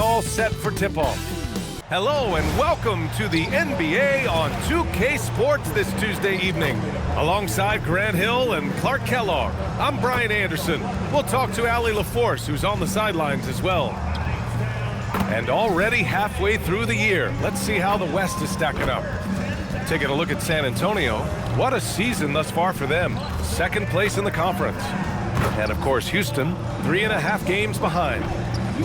all set for tip-off. Hello and welcome to the NBA on 2K Sports this Tuesday evening. Alongside Grant Hill and Clark Kellogg, I'm Brian Anderson. We'll talk to Allie LaForce, who's on the sidelines as well. And already halfway through the year, let's see how the West is stacking up. Taking a look at San Antonio, what a season thus far for them. Second place in the conference. And of course, Houston, 3.5 games behind.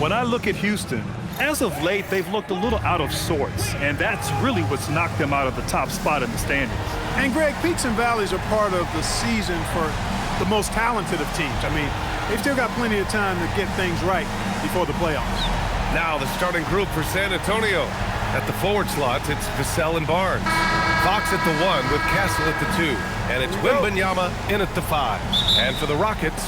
When I look at Houston, as of late, they've looked a little out of sorts, and that's really what's knocked them out of the top spot in the standings. And Greg, peaks and valleys are part of the season for the most talented of teams. I mean, they've still got plenty of time to get things right before the playoffs. Now the starting group for San Antonio. At the forward slots, it's Vassell and Barnes. Fox at the 1 with Castle at the 2. And it's Wembanyama in at the 5. And for the Rockets,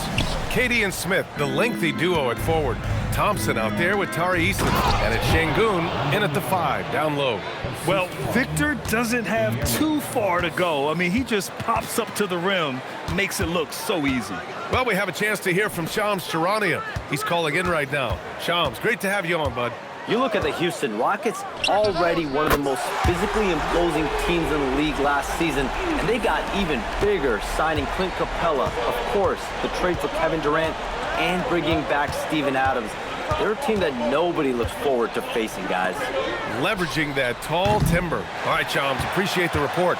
Katie and Smith, the lengthy duo at forward. Thompson out there with Tari Eason. And it's Şengün in at the 5, down low. Well, Victor doesn't have too far to go. I mean, he just pops up to the rim, makes it look so easy. Well, we have a chance to hear from Shams Charania. He's calling in right now. Shams, great to have you on, bud. You look at the Houston Rockets, already one of the most physically imposing teams in the league last season, and they got even bigger, signing Clint Capella, of course, the trade for Kevin Durant, and bringing back Steven Adams. They're a team that nobody looks forward to facing, guys. Leveraging that tall timber. All right, Shams, appreciate the report.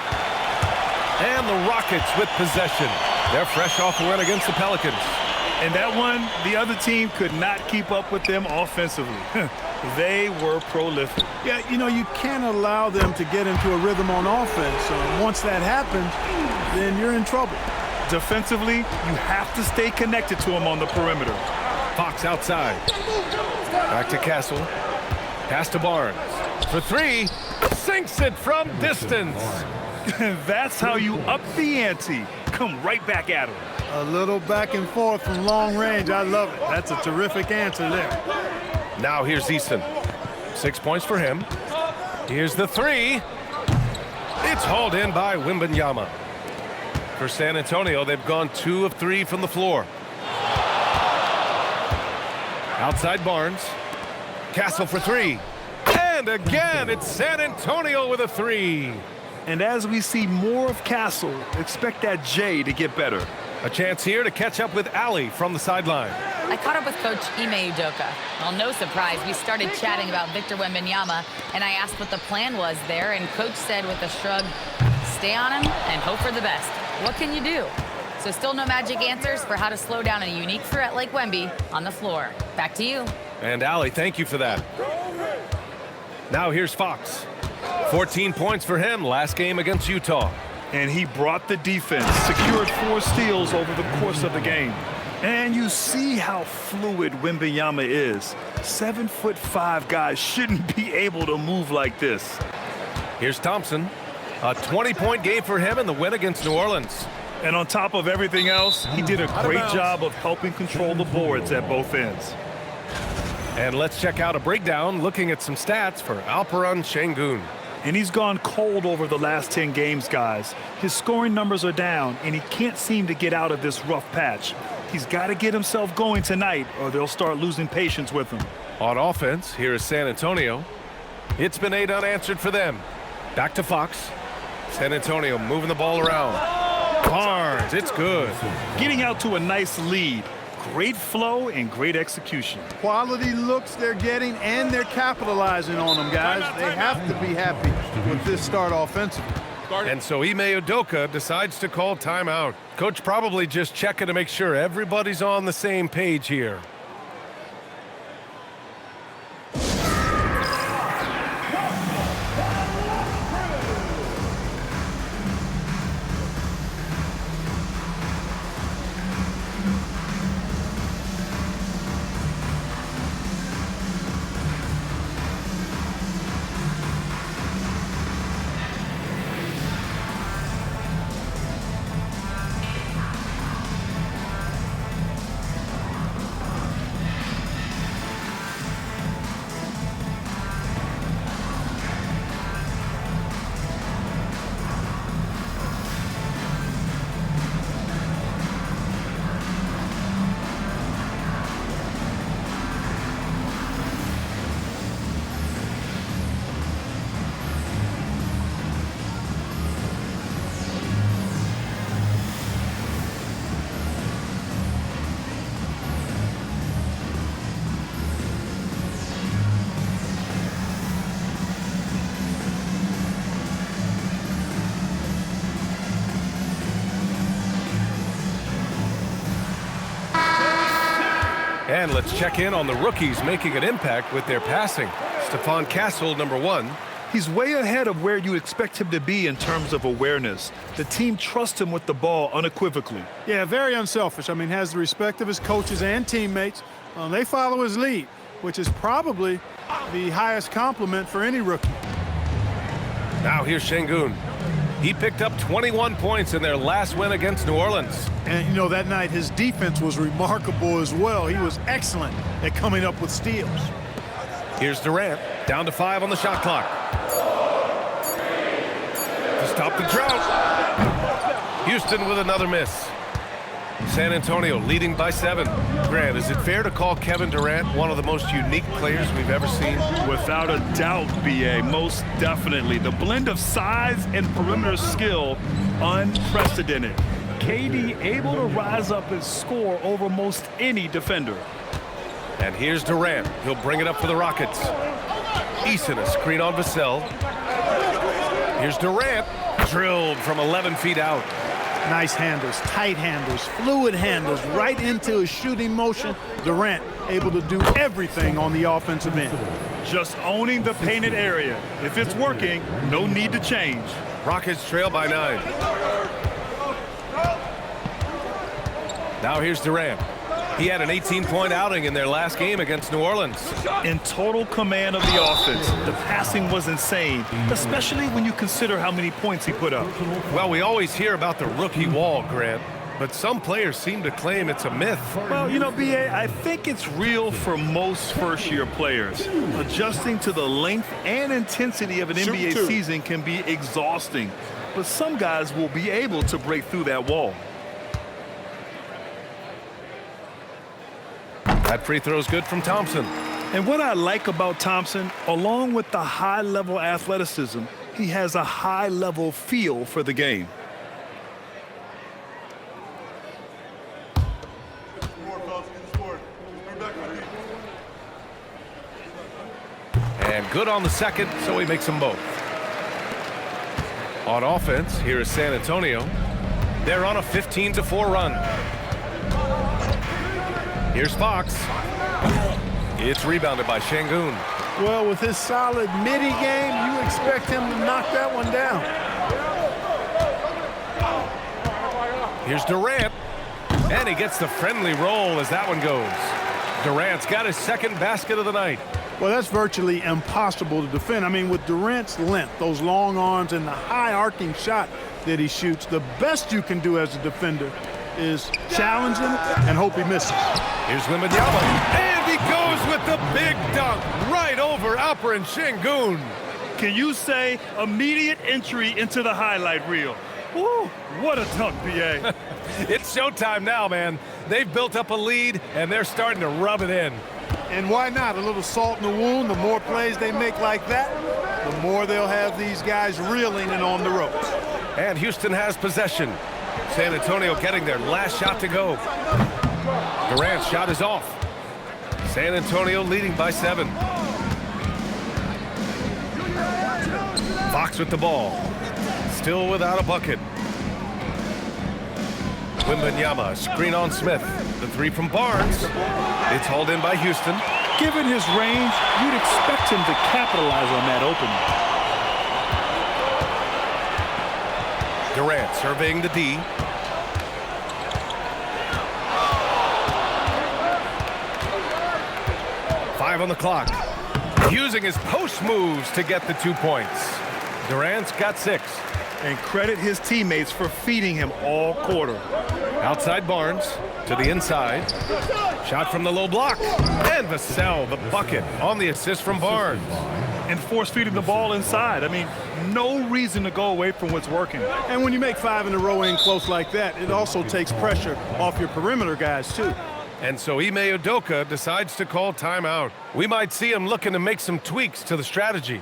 And the Rockets with possession. They're fresh off a win against the Pelicans. And that one, the other team could not keep up with them offensively. They were prolific. Yeah, you know, you can't allow them to get into a rhythm on offense. Once that happens, then you're in trouble. Defensively, you have to stay connected to them on the perimeter. Fox outside. Back to Castle. Pass to Barnes. For 3, sinks it from distance. That's how you up the ante. Come right back at him. A little back and forth from long range. I love it. That's a terrific answer there. Now here's Eason. 6 points for him. Here's the 3. It's hauled in by Wembanyama. For San Antonio, they've gone 2 of 3 from the floor. Outside Barnes. Castle for 3. And again, it's San Antonio with a 3. And as we see more of Castle, expect that J to get better. A chance here to catch up with Allie from the sideline. I caught up with Coach Ime Udoka. Well, no surprise, we started chatting about Victor Wembanyama, and I asked what the plan was there, and Coach said with a shrug, stay on him and hope for the best. What can you do? So still no magic answers for how to slow down a unique threat like Wemby on the floor. Back to you. And Allie, thank you for that. Now here's Fox. 14 points for him last game against Utah. And he brought the defense, secured 4 steals over the course of the game. And you see how fluid Wembanyama is. 7'5" guys shouldn't be able to move like this. Here's Thompson. A 20-point game for him in the win against New Orleans. And on top of everything else, he did a great job of helping control the boards at both ends. And let's check out a breakdown looking at some stats for Alperen Şengün. And he's gone cold over the last 10 games, guys. His scoring numbers are down, and he can't seem to get out of this rough patch. He's got to get himself going tonight, or they'll start losing patience with him. On offense, here is San Antonio. It's been 8 unanswered for them. Back to Fox. San Antonio moving the ball around. Barnes, it's good. Getting out to a nice lead. Great flow and great execution. Quality looks they're getting, and they're capitalizing on them, guys. They have to be happy with this start offensively. And so Ime Udoka decides to call timeout. Coach probably just checking to make sure everybody's on the same page here. And let's check in on the rookies making an impact with their passing. Stephon Castle, number 1. He's way ahead of where you expect him to be in terms of awareness. The team trusts him with the ball unequivocally. Yeah, very unselfish. I mean, has the respect of his coaches and teammates. They follow his lead, which is probably the highest compliment for any rookie. Now here's Şengün. He picked up 21 points in their last win against New Orleans. And, you know, that night his defense was remarkable as well. He was excellent at coming up with steals. Here's Durant, down to 5 on the shot clock. To stop the drought. Houston with another miss. San Antonio leading by 7. Grant, is it fair to call Kevin Durant one of the most unique players we've ever seen? Without a doubt, B.A., most definitely. The blend of size and perimeter skill, unprecedented. KD able to rise up and score over most any defender. And here's Durant. He'll bring it up for the Rockets. Eason, a screen on Vassell. Here's Durant, drilled from 11 feet out. Nice handles, tight handles, fluid handles, right into his shooting motion. Durant able to do everything on the offensive end. Just owning the painted area. If it's working, no need to change. Rockets trail by 9. Now here's Durant. He had an 18-point outing in their last game against New Orleans. In total command of the offense. The passing was insane, especially when you consider how many points he put up. Well, we always hear about the rookie wall, Grant, but some players seem to claim it's a myth. Well, you know, B.A., I think it's real for most first-year players. Adjusting to the length and intensity of an NBA season can be exhausting, but some guys will be able to break through that wall. That free throw is good from Thompson. And what I like about Thompson, along with the high-level athleticism, he has a high-level feel for the game. And good on the second, so he makes them both. On offense, here is San Antonio. They're on a 15-4 run. Here's Fox. It's rebounded by Şengün. Well, with his solid midi game, you expect him to knock that one down. Here's Durant. And he gets the friendly roll as that one goes. Durant's got his second basket of the night. Well, that's virtually impossible to defend. I mean, with Durant's length, those long arms, and the high arcing shot that he shoots, the best you can do as a defender is challenge him and hope he misses. Here's Wembanyama, and he goes with the big dunk right over Alperen Şengün. Can you say immediate entry into the highlight reel? Woo, what a dunk, B.A. It's showtime now, man. They've built up a lead, and they're starting to rub it in. And why not? A little salt in the wound. The more plays they make like that, the more they'll have these guys reeling and on the ropes. And Houston has possession. San Antonio getting their last shot to go. Durant's shot is off. San Antonio leading by 7. Fox with the ball. Still without a bucket. Wembanyama, screen on Smith. The 3 from Barnes. It's hauled in by Houston. Given his range, you'd expect him to capitalize on that opening. Durant surveying the D. Five on the clock. Using his post moves to get the 2 points. Durant's got 6. And credit his teammates for feeding him all quarter. Outside Barnes to the inside. Shot from the low block. And Vassell, the bucket on the assist from Barnes. And force feeding the ball inside. I mean, no reason to go away from what's working. And when you make 5 in a row in close like that, it also takes pressure off your perimeter guys, too. And so Ime Udoka decides to call timeout. We might see him looking to make some tweaks to the strategy.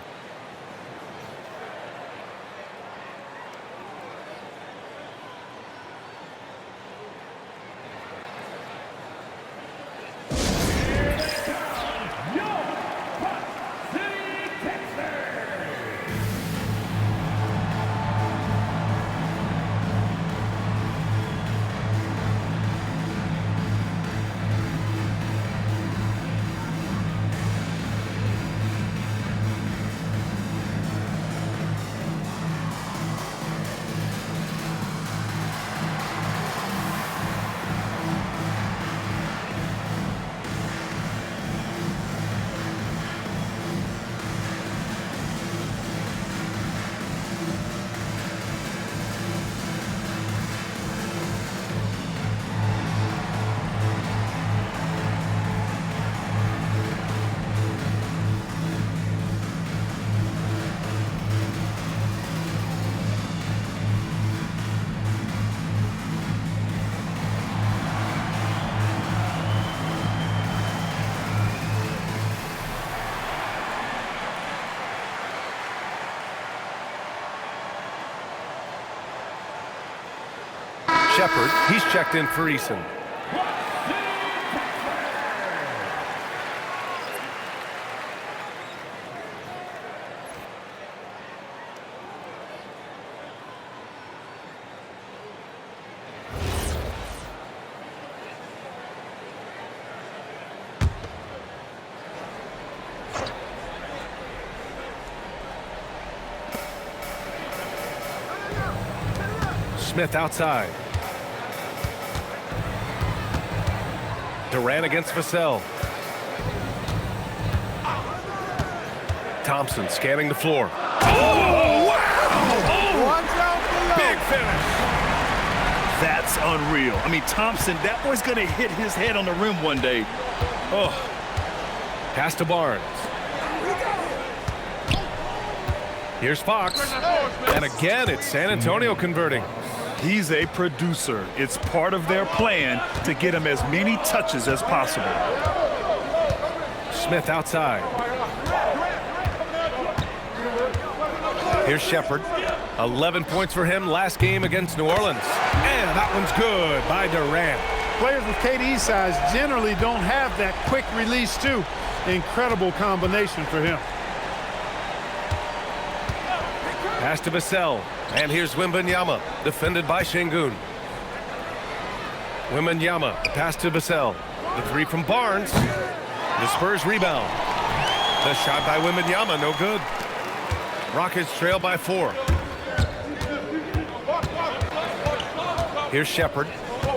Shepard. He's checked in for Eason. Smith outside. Durant against Vassell. Thompson scanning the floor. Oh, wow! Oh, big finish. That's unreal. I mean, Thompson, that boy's going to hit his head on the rim one day. Oh. Pass to Barnes. Here's Fox. And again, it's San Antonio converting. He's a producer. It's part of their plan to get him as many touches as possible. Smith outside. Here's Shepard. 11 points for him last game against New Orleans. And that one's good by Durant. Players with KD's size generally don't have that quick release, too. Incredible combination for him. Pass to Vassell. And here's Wembanyama, defended by Şengün. Wembanyama, the pass to Vassell. The three from Barnes. The Spurs rebound. The shot by Wembanyama, no good. Rockets trail by 4. Here's Shepard.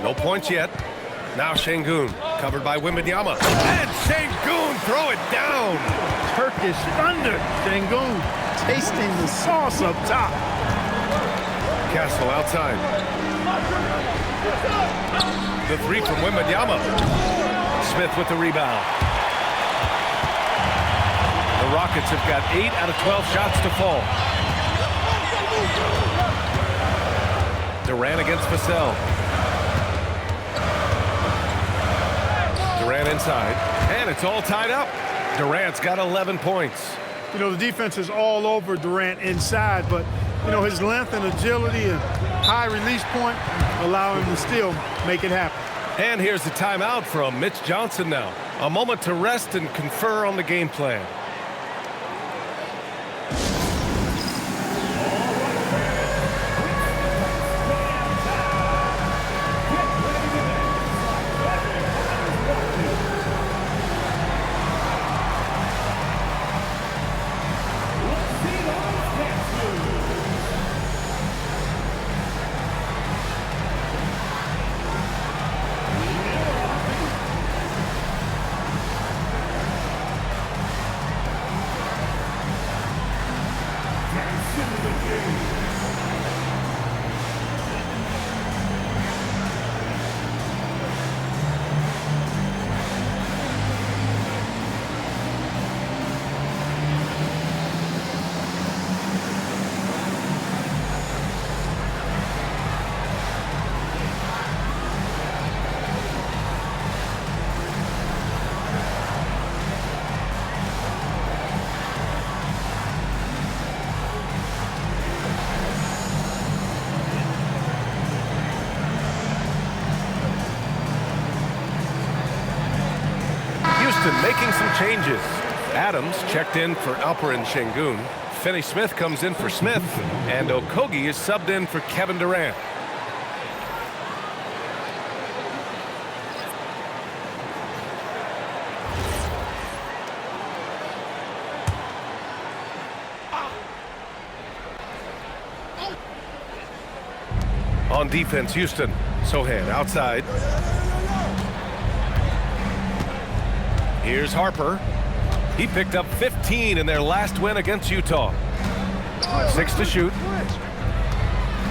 No points yet. Now Şengün, covered by Wembanyama. And Şengün, throw it down. Turkish thunder. Şengün tasting the sauce up top. Castle outside. The three from Wembanyama. Smith with the rebound. The Rockets have got 8 out of 12 shots to fall. Durant against Vassell. Durant inside. And it's all tied up. Durant's got 11 points. You know, the defense is all over Durant inside, but, you know, his length and agility and high release point allow him to still make it happen. And here's the timeout from Mitch Johnson now. A moment to rest and confer on the game plan. Making some changes. Adams checked in for Alperen Şengün. Finney-Smith comes in for Smith. And Okogie is subbed in for Kevin Durant. On defense, Houston. Sohan outside. Here's Harper. He picked up 15 in their last win against Utah. 6 to shoot.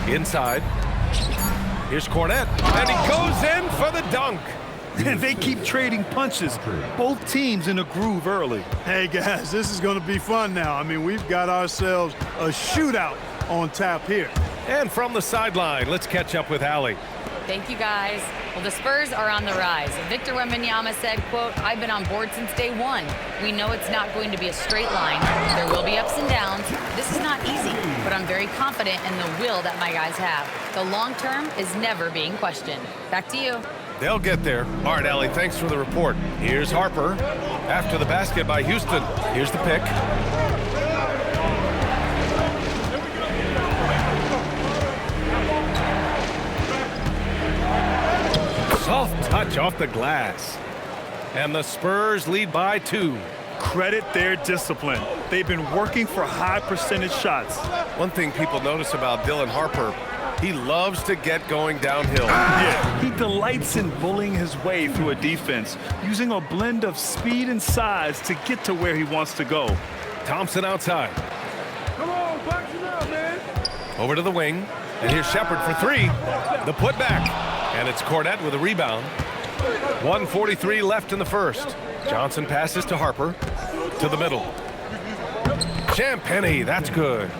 Inside. Here's Cornette. And he goes in for the dunk. And they keep trading punches. Both teams in a groove early. Hey, guys, this is going to be fun now. I mean, we've got ourselves a shootout on tap here. And from the sideline, let's catch up with Allie. Thank you, guys. Well, the Spurs are on the rise. Victor Wembanyama said, quote, "I've been on board since day one. We know it's not going to be a straight line. There will be ups and downs. This is not easy, but I'm very confident in the will that my guys have. The long term is never being questioned." Back to you. They'll get there. All right, Allie, thanks for the report. Here's Harper. After the basket by Houston. Here's the pick. Soft touch off the glass. And the Spurs lead by 2. Credit their discipline. They've been working for high percentage shots. One thing people notice about Dylan Harper, he loves to get going downhill. Yeah, he delights in bullying his way through a defense, using a blend of speed and size to get to where he wants to go. Thompson outside. Come on, box it out, man. Over to the wing. And here's Shepard for 3. The putback. And it's Cornette with a rebound. 1:43 left in the first. Johnson passes to Harper. To the middle. Champagnie, that's good.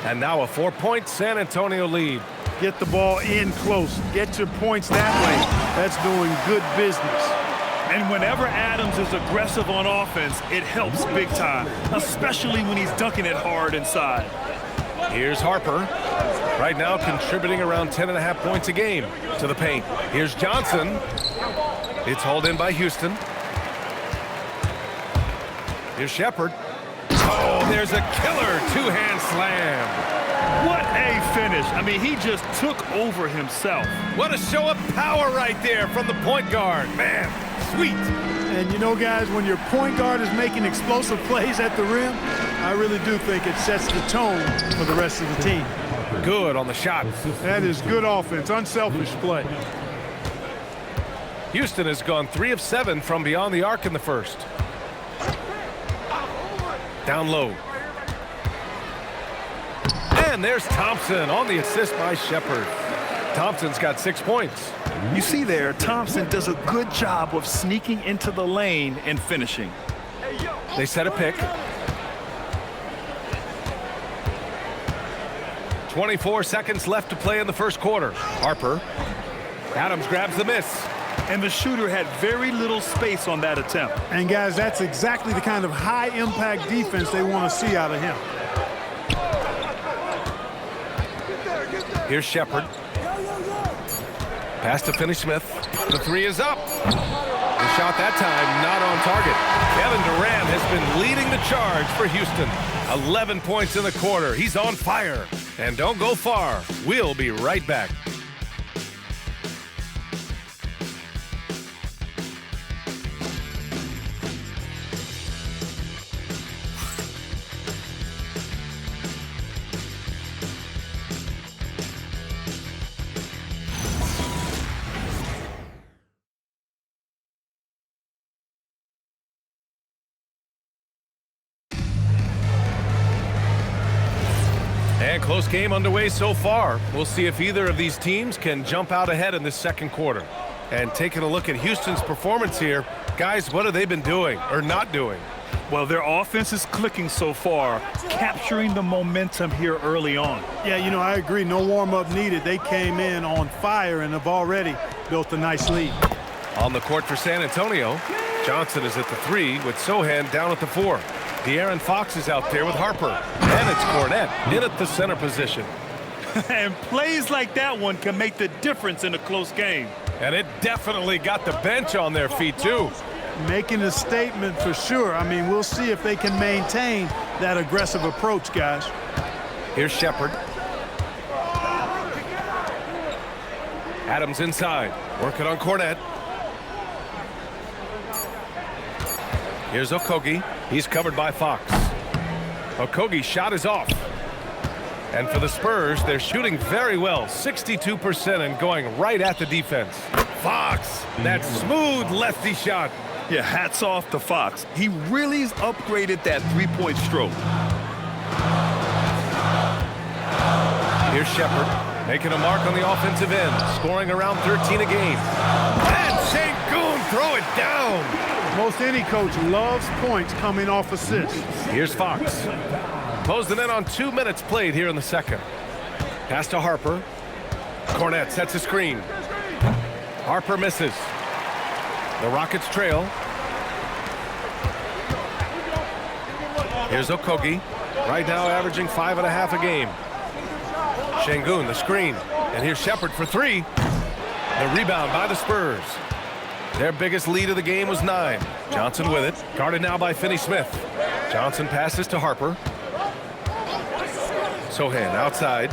And now a 4-point San Antonio lead. Get the ball in close. Get your points that way. That's doing good business. And whenever Adams is aggressive on offense, it helps big time, especially when he's dunking it hard inside. Here's Harper. Right now contributing around 10.5 points a game to the paint. Here's Johnson. It's hauled in by Houston. Here's Shepard. Oh, there's a killer two-hand slam. What a finish. I mean, he just took over himself. What a show of power right there from the point guard. Man, sweet. And you know, guys, when your point guard is making explosive plays at the rim, I really do think it sets the tone for the rest of the team. Good on the shot. That is good offense, unselfish play. Houston has gone 3 of 7 from beyond the arc in the first. Down low. And there's Thompson on the assist by Shepard. Thompson's got 6 points. You see there, Thompson does a good job of sneaking into the lane and finishing. They set a pick. 24 seconds left to play in the first quarter. Harper. Adams grabs the miss. And the shooter had very little space on that attempt. And, guys, that's exactly the kind of high-impact defense they want to see out of him. Here's Shepard. Pass to Finney-Smith. The 3 is up. The shot that time not on target. Kevin Durant has been leading the charge for Houston. 11 points in the quarter. He's on fire. And don't go far. We'll be right back. And close game underway so far. We'll see if either of these teams can jump out ahead in this second quarter. And taking a look at Houston's performance here, guys, what have they been doing or not doing? Well, their offense is clicking so far, capturing the momentum here early on. Yeah, you know, I agree. No warm-up needed. They came in on fire and have already built a nice lead. On the court for San Antonio, Johnson is at the 3 with Sohan down at the 4. De'Aaron Fox is out there with Harper. And it's Cornette in at the center position. And plays like that one can make the difference in a close game. And it definitely got the bench on their feet, too. Making a statement for sure. I mean, we'll see if they can maintain that aggressive approach, guys. Here's Shepard. Adams inside, working on Cornette. Here's Okogie. He's covered by Fox. Okogie's shot is off. And for the Spurs, they're shooting very well, 62% and going right at the defense. Fox, that smooth lefty shot. Yeah, hats off to Fox. He really's upgraded that three-point stroke. Here's Shepard, making a mark on the offensive end, scoring around 13 a game. And Sengun throw it down. Most any coach loves points coming off assists. Here's Fox. Closing in on 2 minutes played here in the second. Pass to Harper. Cornette sets a screen. Harper misses. The Rockets trail. Here's Okogie. Right now averaging 5.5 a game. Şengün, the screen. And here's Shepherd for three. The rebound by the Spurs. Their biggest lead of the game was 9. Johnson with it. Guarded now by Finney-Smith. Johnson passes to Harper. Sohan outside.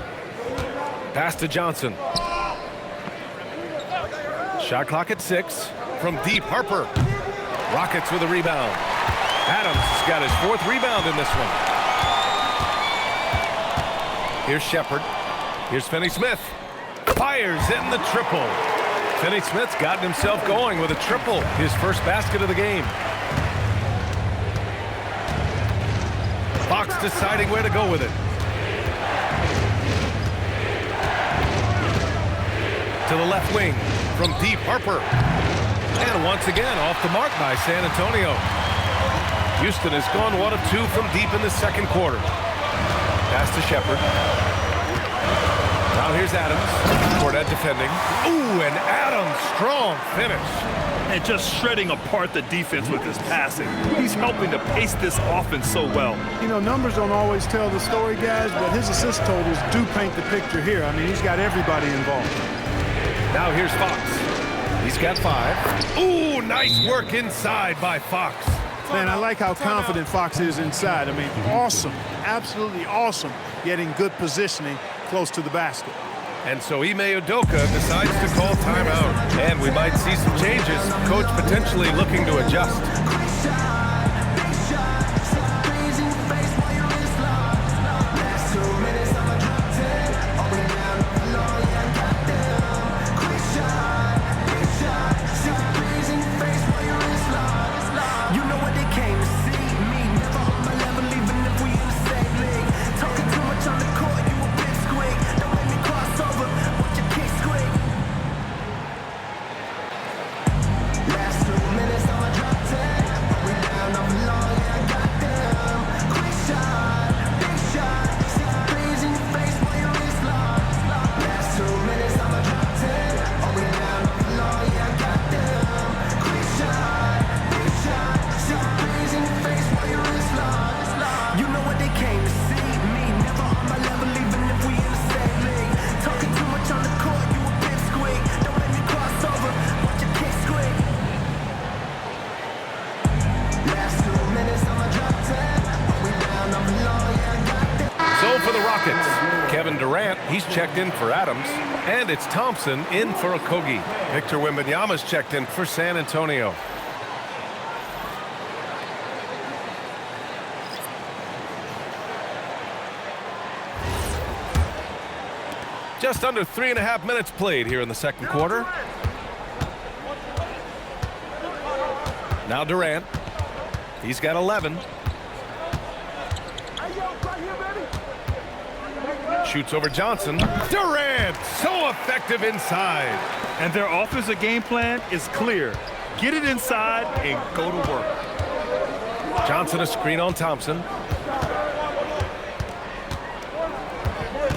Pass to Johnson. Shot clock at 6. From deep, Harper. Rockets with a rebound. Adams has got his 4th rebound in this one. Here's Shepherd. Here's Finney-Smith. Fires in the triple. Finney-Smith's gotten himself going with a triple. His first basket of the game. Fox deciding where to go with it. To the left wing. From deep, Harper. And once again, off the mark by San Antonio. Houston has gone 1 of 2 from deep in the second quarter. Pass to Shepherd. Now here's Adams. Cornette defending. Ooh, and Adams, strong finish. And just shredding apart the defense with his passing. He's helping to pace this offense so well. You know, numbers don't always tell the story, guys, but his assist totals do paint the picture here. I mean, he's got everybody involved. Now here's Fox. He's got 5. Ooh, nice work inside by Fox. Man, I like how confident Fox is inside. I mean, awesome, absolutely awesome, getting good positioning close to the basket. And so Ime Udoka decides to call timeout. And we might see some changes. Coach potentially looking to adjust. Durant, he's checked in for Adams, and it's Thompson in for Okogie. Victor Wembanyama's checked in for San Antonio. Just under 3.5 minutes played here in the second quarter. Now Durant, he's got 11. Shoots over Johnson. Durant, so effective inside. And their offensive game plan is clear. Get it inside and go to work. Johnson a screen on Thompson.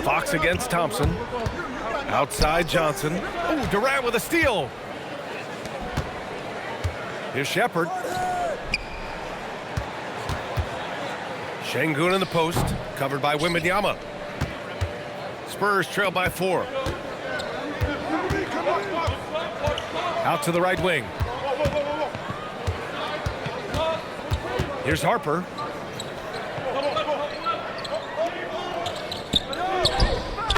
Fox against Thompson. Outside Johnson. Oh, Durant with a steal. Here's Shepherd. Şengün in the post, covered by Wembanyama. Spurs trail by 4. Out to the right wing. Here's Harper.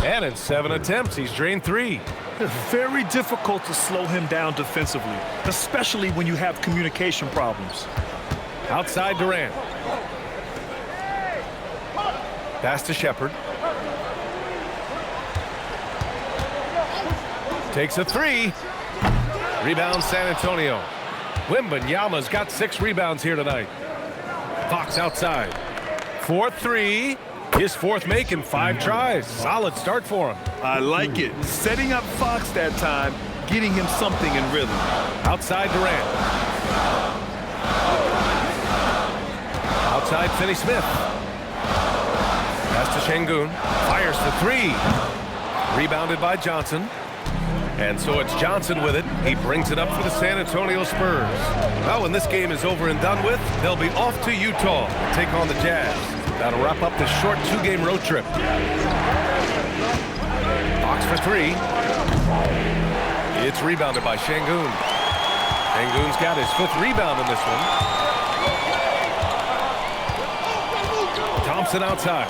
And in 7 attempts, he's drained 3. It's very difficult to slow him down defensively, especially when you have communication problems. Outside Durant. Pass to Shepherd. Takes a 3. Rebound San Antonio. Wembanyama's got 6 rebounds here tonight. Fox outside. 4-3. His 4th make in 5 tries. Solid start for him. I like it. Setting up Fox that time, getting him something in rhythm. Outside Durant. Outside Finney-Smith. Pass to Şengün. Fires for 3. Rebounded by Johnson. And so it's Johnson with it. He brings it up for the San Antonio Spurs. Well, when this game is over and done with, they'll be off to Utah to take on the Jazz. That'll wrap up this short 2-game road trip. Fox for 3. It's rebounded by Şengün. Şengün's got his 5th rebound in this one. Thompson outside.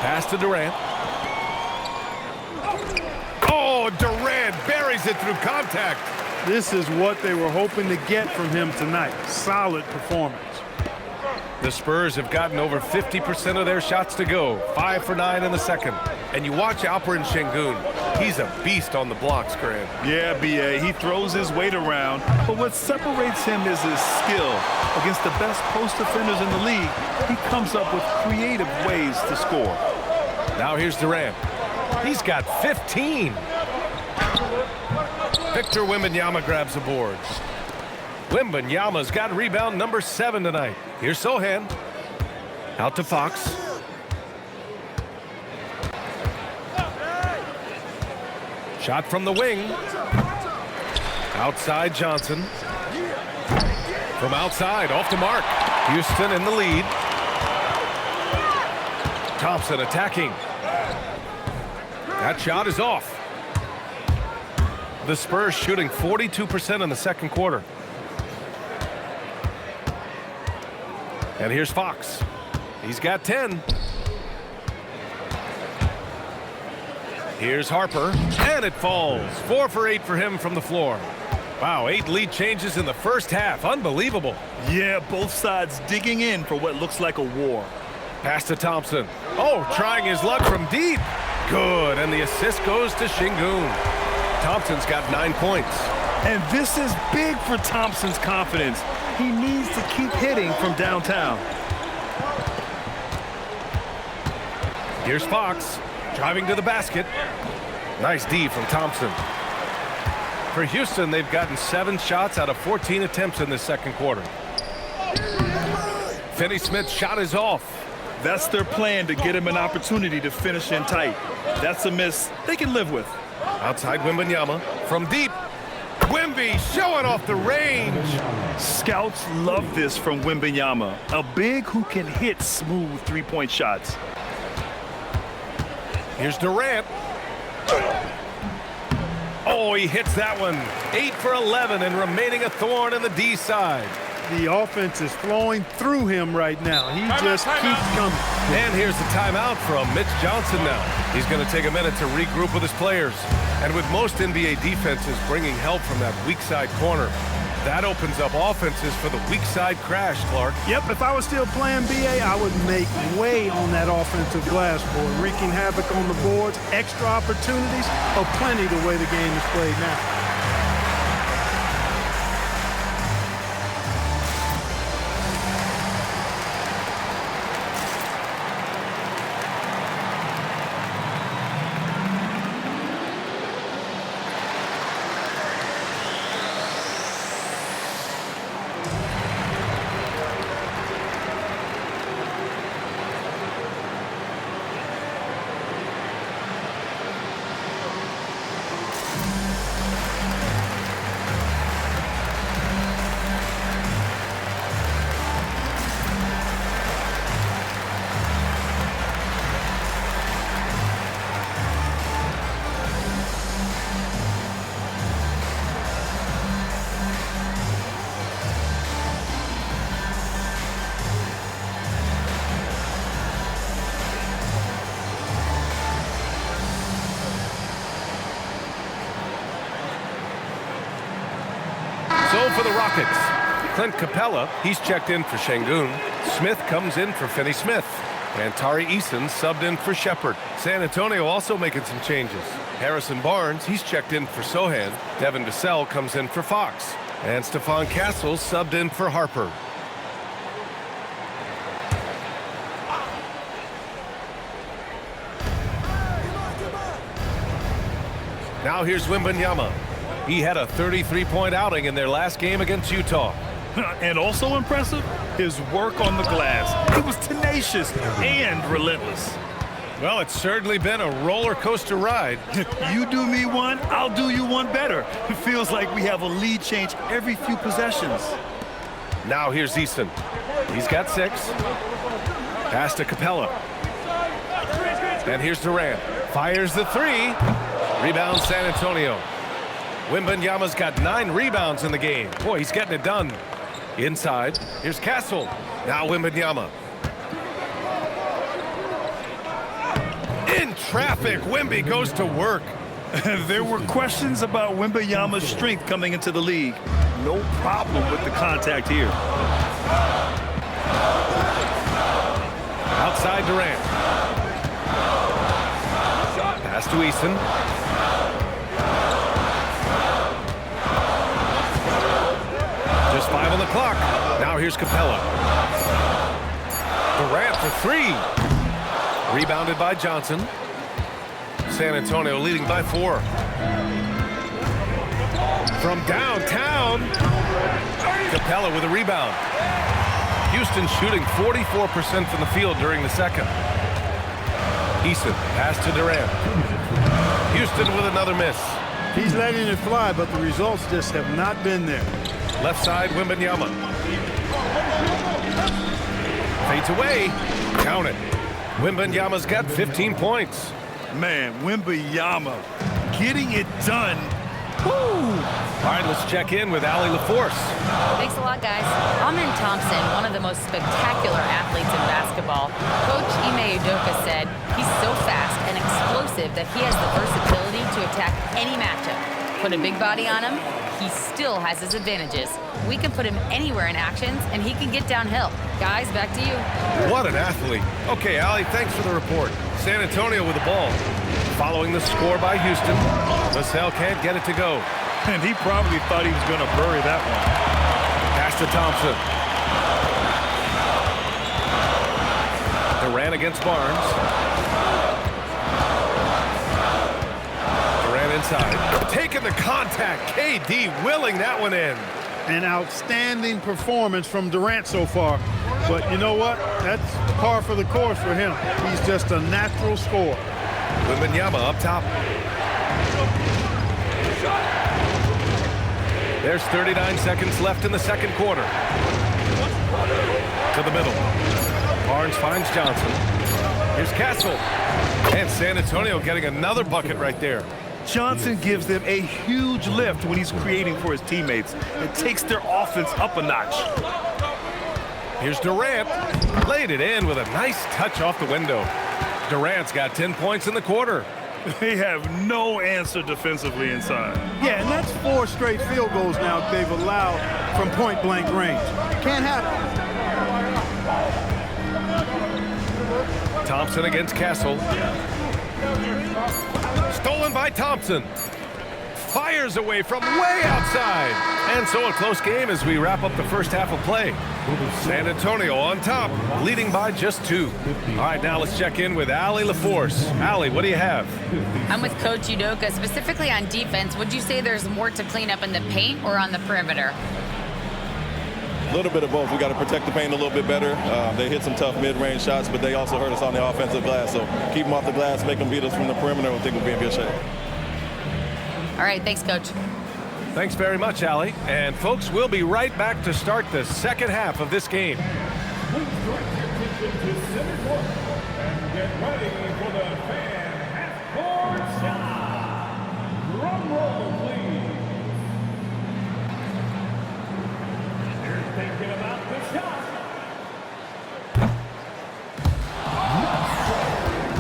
Pass to Durant. Oh, Durant buries it through contact. This is what they were hoping to get from him tonight. Solid performance. The Spurs have gotten over 50% of their shots to go. 5 for 9 in the second. And you watch Alperen Şengün. He's a beast on the blocks, Grant. Yeah, B.A., he throws his weight around, but what separates him is his skill. Against the best post defenders in the league, he comes up with creative ways to score. Now here's Durant. He's got 15. Victor Wembanyama grabs the boards. Wembanyama's got rebound number 7 tonight. Here's Sohan. Out to Fox. Shot from the wing. Outside Johnson. From outside, off the mark. Houston in the lead. Thompson attacking. That shot is off. The Spurs shooting 42% in the second quarter. And here's Fox. He's got 10. Here's Harper, and it falls. 4 for 8 for him from the floor. Wow, 8 lead changes in the first half. Unbelievable. Yeah, both sides digging in for what looks like a war. Pass to Thompson. Oh, trying his luck from deep. Good, and the assist goes to Şengün. Thompson's got 9 points. And this is big for Thompson's confidence. He needs to keep hitting from downtown. Here's Fox, driving to the basket. Nice D from Thompson. For Houston, they've gotten 7 shots out of 14 attempts in the second quarter. Finney-Smith's shot is off. That's their plan, to get him an opportunity to finish in tight. That's a miss they can live with. Outside Wembanyama from deep. Wemby showing off the range. Scouts love this from Wembanyama, a big who can hit smooth three-point shots. Here's Durant. Oh, he hits that one. 8 for 11 and remaining a thorn in the D side. The offense is flowing through him right now. He just keeps coming. And here's the timeout from Mitch Johnson now. He's going to take a minute to regroup with his players. And with most NBA defenses bringing help from that weak side corner, that opens up offenses for the weak side crash, Clark. Yep, if I was still playing BA, I would make way on that offensive glass board, wreaking havoc on the boards. Extra opportunities are plenty the way the game is played now. So for the Rockets, Clint Capella, he's checked in for Şengün. Smith comes in for Finney-Smith. And Tari Eason subbed in for Shepard. San Antonio also making some changes. Harrison Barnes, he's checked in for Sohan. Devin Vassell comes in for Fox. And Stephon Castles subbed in for Harper. Now here's Wembanyama. He had a 33-point outing in their last game against Utah. And also impressive, his work on the glass. He was tenacious and relentless. Well, it's certainly been a roller coaster ride. You do me one, I'll do you one better. It feels like we have a lead change every few possessions. Now here's Eason. He's got 6. Pass to Capella. And here's Durant. Fires the 3. Rebound San Antonio. Wembanyama's got 9 rebounds in the game. Boy, he's getting it done. Inside. Here's Castle. Now Wembanyama. In traffic, Wemby goes to work. There were questions about Wembanyama's strength coming into the league. No problem with the contact here. Outside Durant. Pass to Eason. Just 5 on the clock. Now here's Capella. Durant for 3. Rebounded by Johnson. San Antonio leading by 4. From downtown, Capella with a rebound. Houston shooting 44% from the field during the second. Eason, pass to Durant. Houston with another miss. He's letting it fly, but the results just have not been there. Left side, Wembanyama. Fades away. Count it. Wembanyama's got 15 points. Man, Wembanyama getting it done. Woo! All right, let's check in with Allie LaForce. Thanks a lot, guys. Amen Thompson, one of the most spectacular athletes in basketball. Coach Ime Udoka said he's so fast and explosive that he has the versatility to attack any matchup. Put a big body on him, he still has his advantages. We can put him anywhere in actions, and he can get downhill. Guys, back to you. What an athlete. Okay, Allie, thanks for the report. San Antonio with the ball. Following the score by Houston, Vassell can't get it to go. And he probably thought he was going to bury that one. Pass to Thompson. Durant against Barnes. Durant inside. Taking the contact. KD willing that one in. An outstanding performance from Durant so far. But you know what? That's par for the course for him. He's just a natural scorer. Wembanyama up top. There's 39 seconds left in the second quarter. To the middle. Barnes finds Johnson. Here's Castle. And San Antonio getting another bucket right there. Johnson gives them a huge lift when he's creating for his teammates. It takes their offense up a notch. Here's Durant. Laid it in with a nice touch off the window. Durant's got 10 points in the quarter. They have no answer defensively inside. Yeah, and that's 4 straight field goals now they've allowed from point-blank range. Can't happen. Thompson against Castle. Stolen by Thompson. Fires away from way outside. And so a close game as we wrap up the first half of play. San Antonio on top, leading by just 2. All right, now let's check in with Allie LaForce. Allie, what do you have? I'm with Coach Udoka. Specifically on defense, would you say there's more to clean up in the paint or on the perimeter? A little bit of both. We got to protect the paint a little bit better. They hit some tough mid-range shots, but they also hurt us on the offensive glass. So keep them off the glass, make them beat us from the perimeter. I think we'll be in good shape. All right, thanks, Coach. Thanks very much, Allie. And folks, we'll be right back to start the second half of this game. And get ready for the fan half-court shot. Drum roll, please. You're thinking about the shot.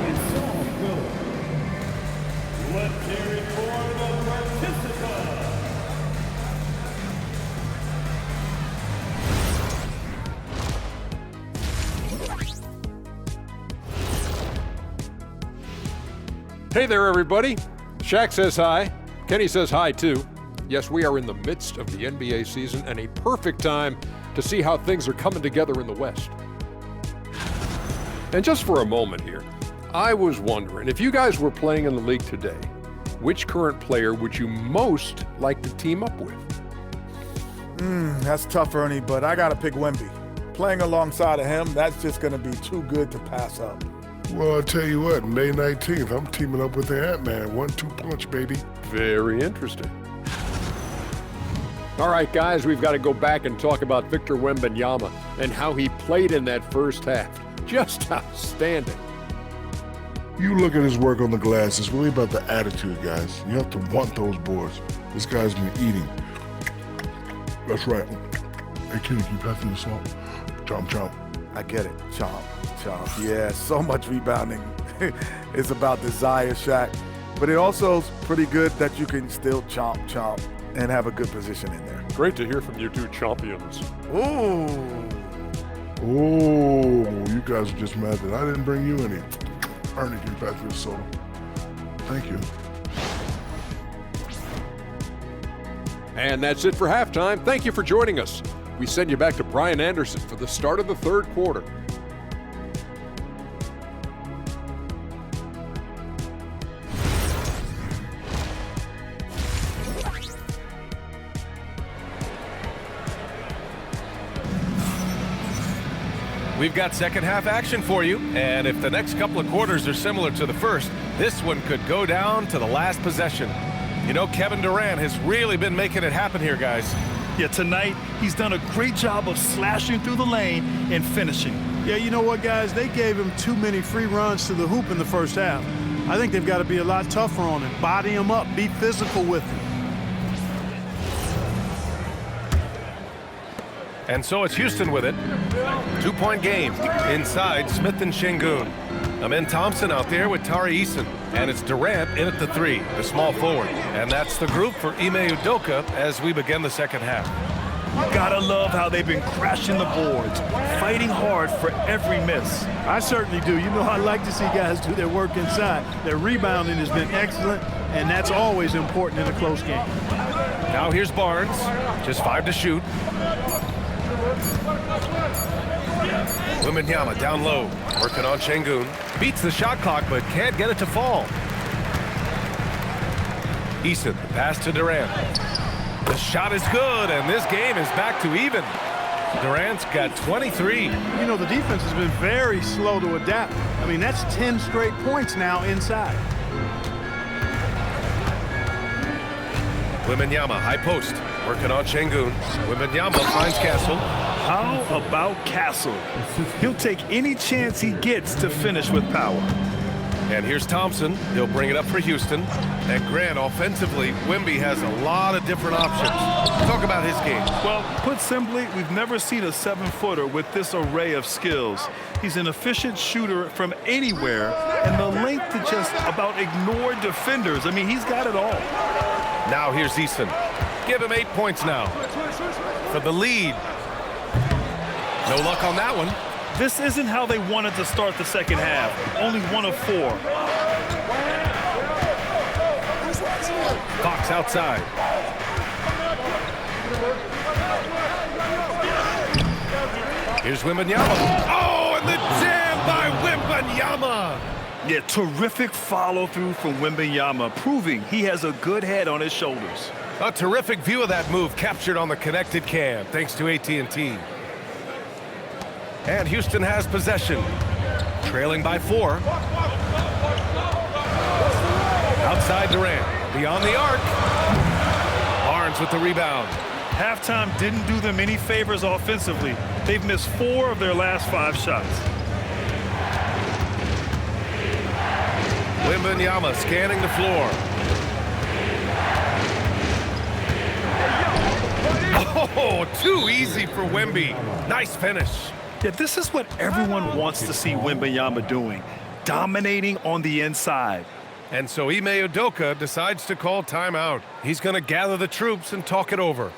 It's all good. Let's hear it for the participants. Hey there, everybody. Shaq says hi. Kenny says hi, too. Yes, we are in the midst of the NBA season and a perfect time to see how things are coming together in the West. And just for a moment here, I was wondering, if you guys were playing in the league today, which current player would you most like to team up with? That's tough, Ernie, but I got to pick Wemby. Playing alongside of him, that's just going to be too good to pass up. Well, I'll tell you what, May 19th, I'm teaming up with the Ant-Man. 1-2 punch, baby. Very interesting. All right, guys, we've got to go back and talk about Victor Wembanyama and how he played in that first half. Just outstanding. You look at his work on the glass, it's really about the attitude, guys. You have to want those boards. This guy's been eating. That's right. Hey, Kenny, can you pass me the salt? Chomp, chomp. I get it. Chomp, chomp. Yeah, so much rebounding. It's about desire, Shaq. But it also is pretty good that you can still chomp, chomp, and have a good position in there. Great to hear from you two champions. Ooh. Oh, you guys are just mad that I didn't bring you any. Ernie, can you pass me the soda? Thank you. And that's it for halftime. Thank you for joining us. We send you back to Brian Anderson for the start of the third quarter. We've got second half action for you, and if the next couple of quarters are similar to the first, this one could go down to the last possession. You know, Kevin Durant has really been making it happen here, guys. Yeah, tonight he's done a great job of slashing through the lane and finishing. Yeah, you know what, guys? They gave him too many free runs to the hoop in the first half. I think they've got to be a lot tougher on him. Body him up, be physical with him. And so it's Houston with it. 2-point game inside Smith and Şengün. Amen Thompson out there with Tari Eason. And it's Durant in at the 3, the small forward. And that's the group for Ime Udoka as we begin the second half. Gotta love how they've been crashing the boards, fighting hard for every miss. I certainly do. You know, I like to see guys do their work inside. Their rebounding has been excellent, and that's always important in a close game. Now here's Barnes, just 5 to shoot. Wembanyama down low, working on Şengün. Beats the shot clock, but can't get it to fall. Eason, pass to Durant. The shot is good, and this game is back to even. Durant's got 23. You know, the defense has been very slow to adapt. I mean, that's 10 straight points now inside. Wembanyama, high post, working on Şengün. Wembanyama finds Castle. How about Castle? He'll take any chance he gets to finish with power. And here's Thompson. He'll bring it up for Houston. And Grant, offensively, Wemby has a lot of different options. Talk about his game. Well, put simply, we've never seen a 7-footer with this array of skills. He's an efficient shooter from anywhere, and the length to just about ignore defenders. I mean, he's got it all. Now here's Eason. Give him 8 points now for the lead. No luck on that one. This isn't how they wanted to start the second half. Only 1 of 4. Fox outside. Here's Wembanyama. Oh, and the jam by Wembanyama. Yeah, terrific follow-through from Wembanyama, proving he has a good head on his shoulders. A terrific view of that move captured on the connected cam, thanks to AT&T. And Houston has possession, trailing by 4. Outside Durant, beyond the arc. Barnes with the rebound. Halftime didn't do them any favors offensively. They've missed 4 of their last 5 shots. Wembanyama scanning the floor. Oh, too easy for Wemby. Nice finish. Yeah, this is what everyone wants to see Wembanyama doing, dominating on the inside. And so Ime Udoka decides to call timeout. He's going to gather the troops and talk it over.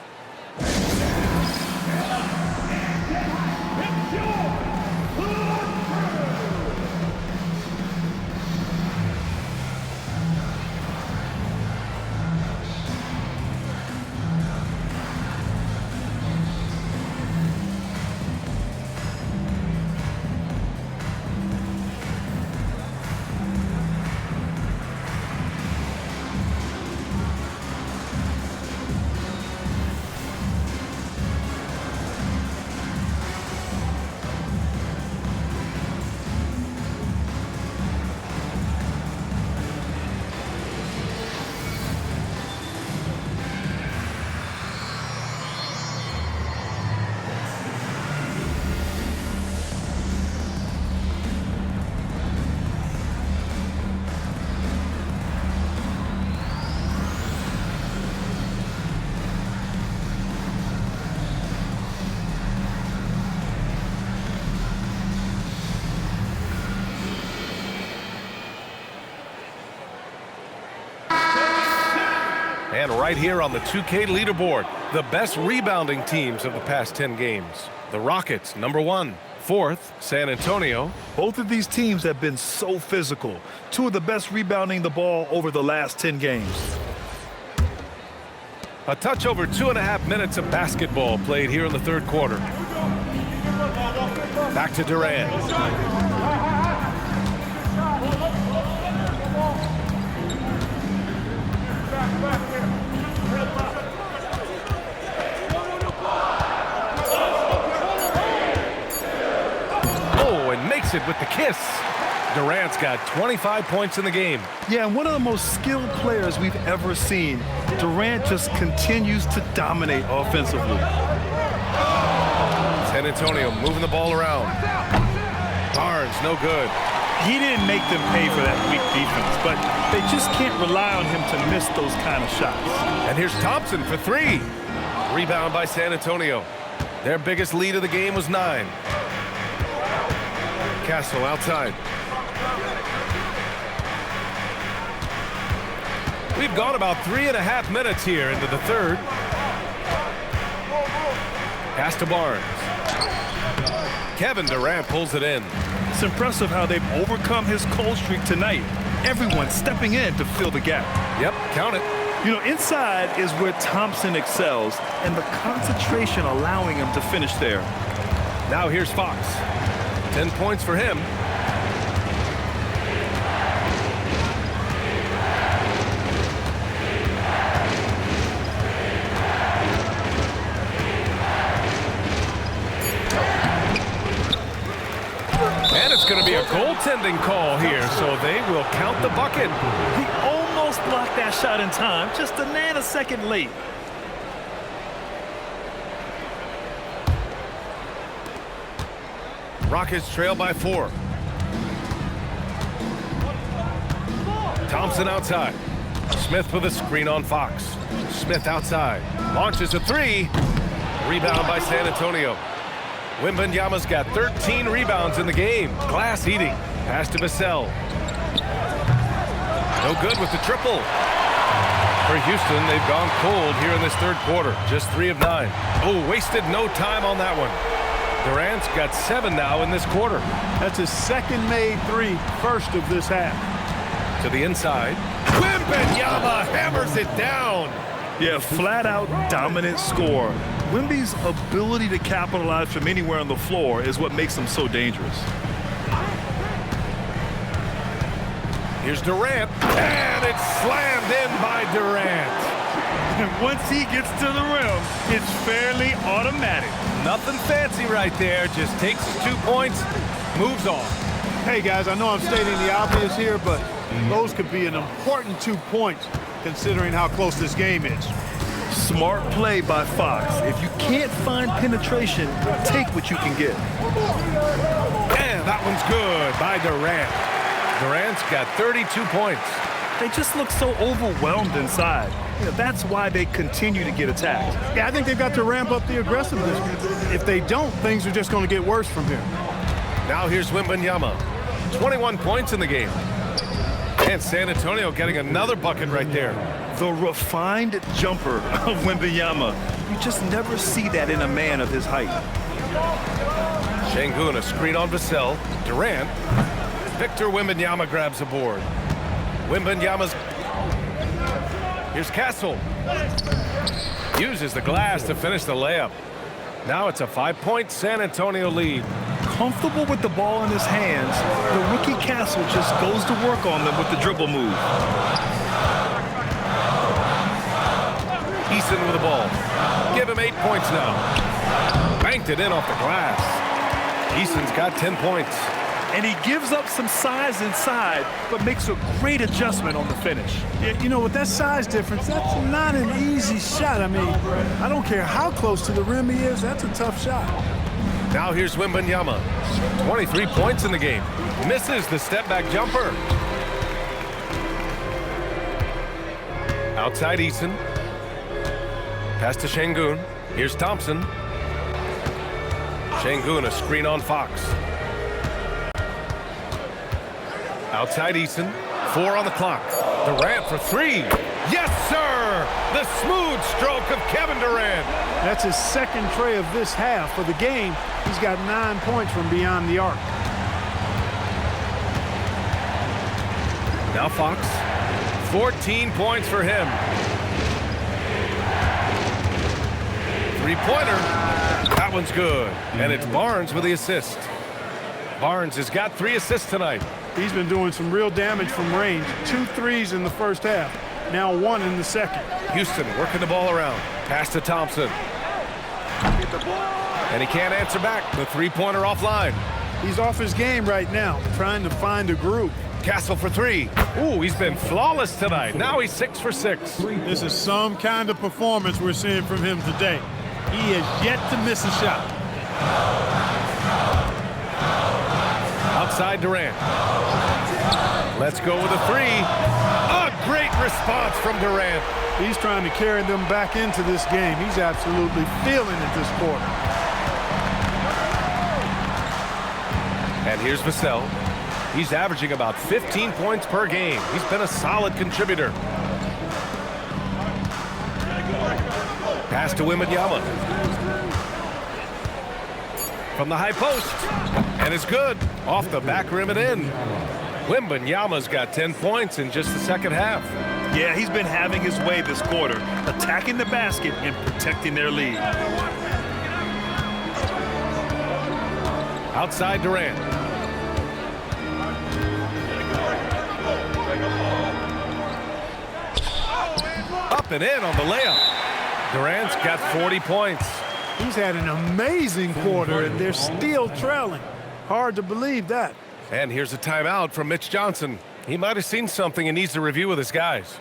And right here on the 2K leaderboard, the best rebounding teams of the past 10 games. The Rockets, number 1. 4th, San Antonio. Both of these teams have been so physical. Two of the best rebounding the ball over the last 10 games. A touch over 2.5 minutes of basketball played here in the third quarter. Back to Durant. Oh, and makes it with the kiss. Durant's got 25 points in the game. Yeah, and one of the most skilled players we've ever seen. Durant just continues to dominate offensively. San Antonio moving the ball around. Barnes, no good. He didn't make them pay for that weak defense, but they just can't rely on him to miss those kind of shots. And here's Thompson for 3. Rebound by San Antonio. Their biggest lead of the game was 9. Castle outside. We've gone about 3.5 minutes here into the third. Pass to Barnes. Kevin Durant pulls it in. It's impressive how they've overcome his cold streak tonight. Everyone stepping in to fill the gap. Yep, count it. You know, inside is where Thompson excels, and the concentration allowing him to finish there. Now here's Fox. 10 points for him. And it's going to be a goaltending call here, so they will count the bucket. He almost blocked that shot in time, just a nanosecond late. Rockets trail by 4. Thompson outside. Smith with a screen on Fox. Smith outside. Launches a 3. Rebound by San Antonio. Wembanyama's got 13 rebounds in the game. Glass eating. Pass to Vassell. No good with the triple. For Houston, they've gone cold here in this third quarter. Just 3 of 9. Oh, wasted no time on that one. Durant's got 7 now in this quarter. That's his second made 3, first of this half. To the inside. Wembanyama hammers it down. Yeah, flat-out dominant score. Wemby's ability to capitalize from anywhere on the floor is what makes him so dangerous. Here's Durant, and it's slammed in by Durant. And once he gets to the rim, it's fairly automatic. Nothing fancy right there, just takes his 2 points, moves on. Hey, guys, I know I'm stating the obvious here, but those could be an important 2 points considering how close this game is. Smart play by Fox. If you can't find penetration, take what you can get. And that one's good by Durant. Durant's got 32 points. They just look so overwhelmed inside. You know, that's why they continue to get attacked. Yeah, I think they've got to ramp up the aggressiveness. If they don't, things are just going to get worse from here. Now here's Wembanyama. 21 points in the game. And San Antonio getting another bucket right there. The refined jumper of Wembanyama. You just never see that in a man of his height. Şengün, a screen on Vassell. Durant. Victor Wembanyama grabs a board. Wembanyama's. Here's Castle. Uses the glass to finish the layup. Now it's a 5-point San Antonio lead. Comfortable with the ball in his hands, the rookie Castle just goes to work on them with the dribble move. Eason with the ball. Give him 8 points now. Banked it in off the glass. Eason's got 10 points. And he gives up some size inside, but makes a great adjustment on the finish. Yeah, you know, with that size difference, that's not an easy shot. I mean, I don't care how close to the rim he is, that's a tough shot. Now here's Wembanyama. 23 points in the game. Misses the step-back jumper. Outside Eason. Pass to Şengün. Here's Thompson. Şengün, a screen on Fox. Outside Eason. 4 on the clock. Durant for 3. Yes, sir! The smooth stroke of Kevin Durant. That's his second tray of this half. For the game, he's got 9 points from beyond the arc. Now Fox, 14 points for him. Three-pointer. That one's good. And it's Barnes with the assist. Barnes has got 3 assists tonight. He's been doing some real damage from range. 2 threes in the first half. Now 1 in the second. Houston working the ball around. Pass to Thompson. And he can't answer back. The three-pointer offline. He's off his game right now, trying to find a groove. Castle for 3. Ooh, he's been flawless tonight. Now he's 6 for 6. This is some kind of performance we're seeing from him today. He has yet to miss a shot. Outside Durant. Let's go with a 3. A great response from Durant. He's trying to carry them back into this game. He's absolutely feeling it this quarter. And here's Vassell. He's averaging about 15 points per game. He's been a solid contributor. Pass to Wembanyama. From the high post. And it's good. Off the back rim and in. Wembanyama's got 10 points in just the second half. Yeah, he's been having his way this quarter, attacking the basket and protecting their lead. Outside Durant. Up and in on the layup. Durant's got 40 points. He's had an amazing quarter, and they're still trailing. Hard to believe that. And here's a timeout from Mitch Johnson. He might have seen something and needs to review with his guys.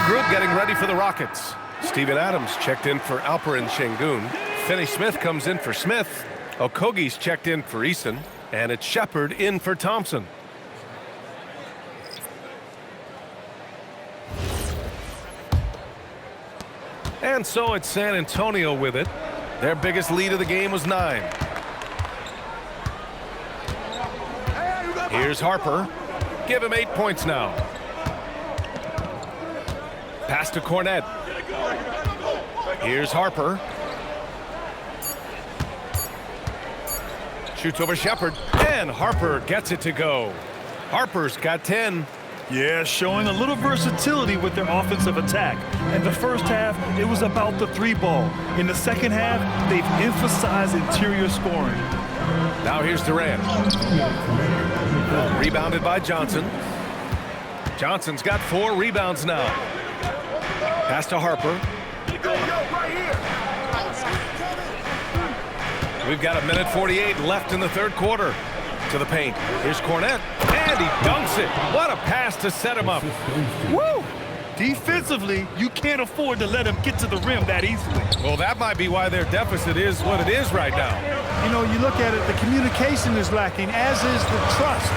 Group getting ready for the Rockets. Steven Adams checked in for Alperen Şengün. Finney-Smith comes in for Smith. Okogie's checked in for Eason. And it's Shepard in for Thompson. And so it's San Antonio with it. Their biggest lead of the game was 9. Here's Harper. Give him 8 points now. Pass to Cornette. Here's Harper. Shoots over Shepard. And Harper gets it to go. Harper's got 10. Yeah, showing a little versatility with their offensive attack. In the first half, it was about the 3-ball. In the second half, they've emphasized interior scoring. Now here's Durant. Rebounded by Johnson. Johnson's got 4 rebounds now. Pass to Harper. We've got 1:48 left in the third quarter. To the paint. Here's Cornette. And he dunks it. What a pass to set him up. Woo! Defensively, you can't afford to let him get to the rim that easily. Well, that might be why their deficit is what it is right now. You know, you look at it, the communication is lacking, as is the trust.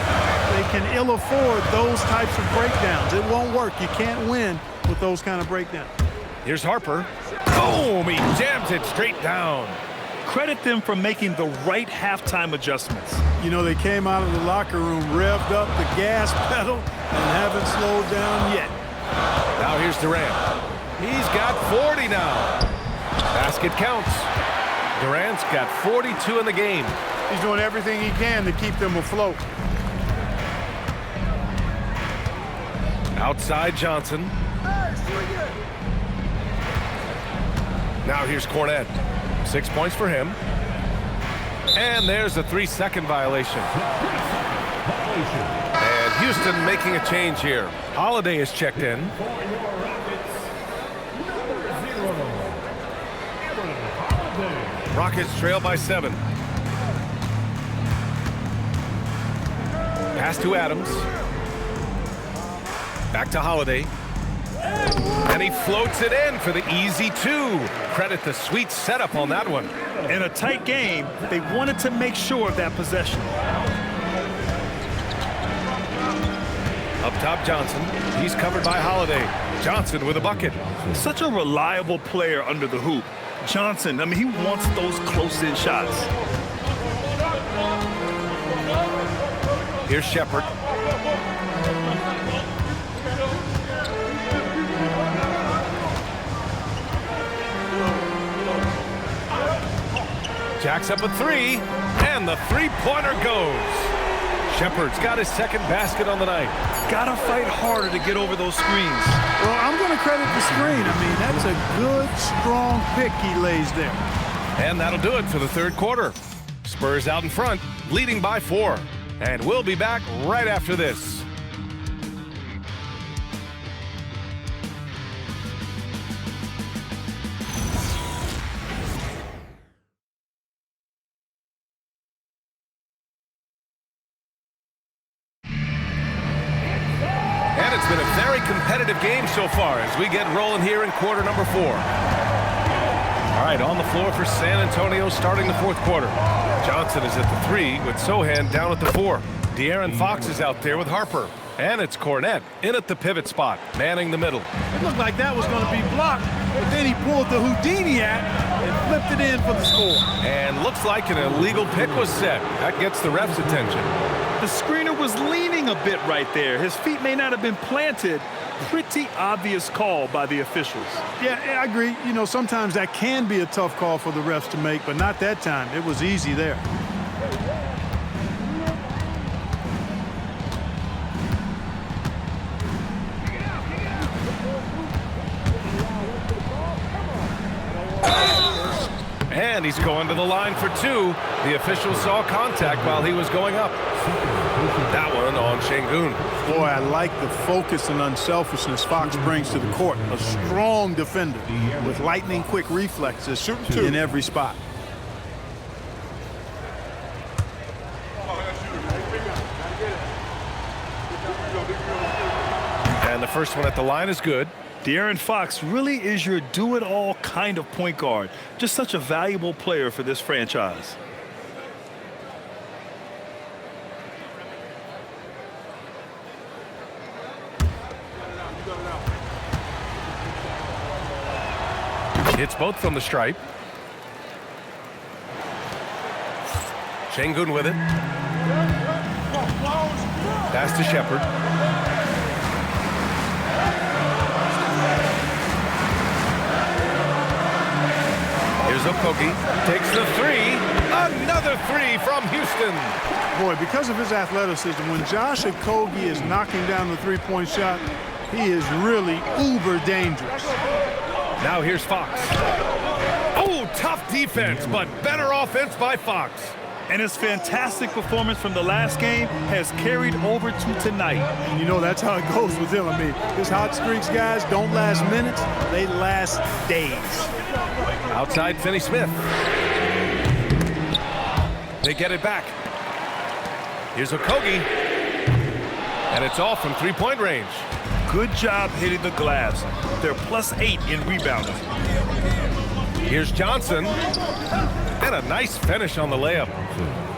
They can ill afford those types of breakdowns. It won't work. You can't win with those kind of breakdowns. Here's Harper. Boom! He jams it straight down. Credit them for making the right halftime adjustments. You know, they came out of the locker room, revved up the gas pedal, and haven't slowed down yet. Now here's Durant. He's got 40 now. Basket counts. Durant's got 42 in the game. He's doing everything he can to keep them afloat. Outside Johnson. Now here's Cornette. 6 points for him. And there's a 3-second violation. And Houston making a change here. Holiday is checked in. Rockets trail by 7. Pass to Adams. Back to Holiday. And he floats it in for the easy 2. Credit the sweet setup on that one. In a tight game, they wanted to make sure of that possession. Up top, Johnson. He's covered by Holiday. Johnson with a bucket. Such a reliable player under the hoop. Johnson, I mean, he wants those close-in shots. Here's Shepard. Jacks up a 3, and the three-pointer goes. Shepard's got his second basket on the night. Gotta fight harder to get over those screens. Well, I'm going to credit the screen. I mean, that's a good, strong pick he lays there. And that'll do it for the third quarter. Spurs out in front, leading by 4. And we'll be back right after this. It's been a very competitive game so far as we get rolling here in quarter number 4. All right, on the floor for San Antonio starting the fourth quarter. Johnson is at the 3 with Sohan down at the 4. De'Aaron Fox is out there with Harper. And it's Cornette in at the pivot spot, manning the middle. It looked like that was going to be blocked, but then he pulled the Houdini act and flipped it in for the score. And looks like an illegal pick was set. That gets the ref's attention. The screener was leaning a bit right there. His feet may not have been planted. Pretty obvious call by the officials. Yeah, I agree. You know, sometimes that can be a tough call for the refs to make, but not that time. It was easy there. And he's going to the line for 2. The official saw contact while he was going up. That one on Şengün. Boy, I like the focus and unselfishness Fox brings to the court. A strong defender with lightning-quick reflexes in every spot. And the first one at the line is good. De'Aaron Fox really is your do-it-all kind of point guard. Just such a valuable player for this franchise. Hits both from the stripe. Şengün with it. Pass to Shepard. Here's Okogie. Takes the 3. Another 3 from Houston. Boy, because of his athleticism, when Josh Okogie is knocking down the three-point shot, he is really uber dangerous. Now here's Fox. Oh, tough defense, but better offense by Fox. And his fantastic performance from the last game has carried over to tonight. And you know, that's how it goes with him. I mean, his hot streaks, guys, don't last minutes. They last days. Outside Finney-Smith. They get it back. Here's Okogie. And it's all from three-point range. Good job hitting the glass. They're +8 in rebounding. Here's Johnson. And a nice finish on the layup.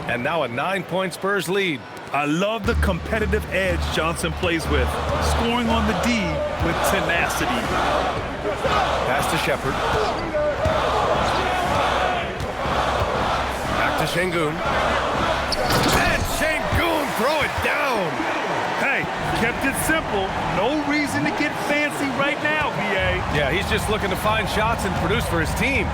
And now a 9-point Spurs lead. I love the competitive edge Johnson plays with. Scoring on the D with tenacity. Pass to Shepard. Back to Şengün. And Şengün throw it down. Hey, kept it simple. No reason to get fancy right now, B.A. Yeah, he's just looking to find shots and produce for his team.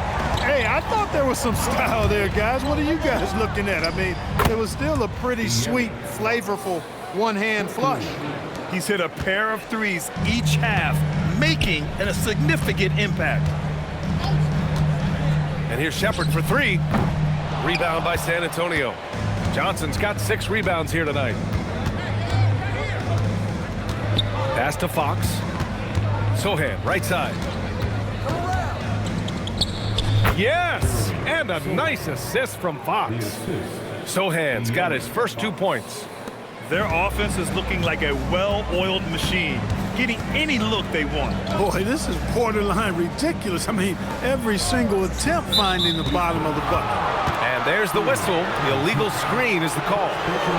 Hey, I thought there was some style there, guys. What are you guys looking at? I mean, it was still a pretty sweet, flavorful one-hand flush. He's hit a pair of threes each half, making a significant impact. And here's Shepard for three. Rebound by San Antonio. Johnson's got 6 rebounds here tonight. Pass to Fox. Sohan, right side. Yes! And a nice assist from Fox. Sohan's got his first 2 points. Their offense is looking like a well-oiled machine, getting any look they want. Boy, this is borderline ridiculous. I mean, every single attempt finding the bottom of the bucket. And there's the whistle. The illegal screen is the call.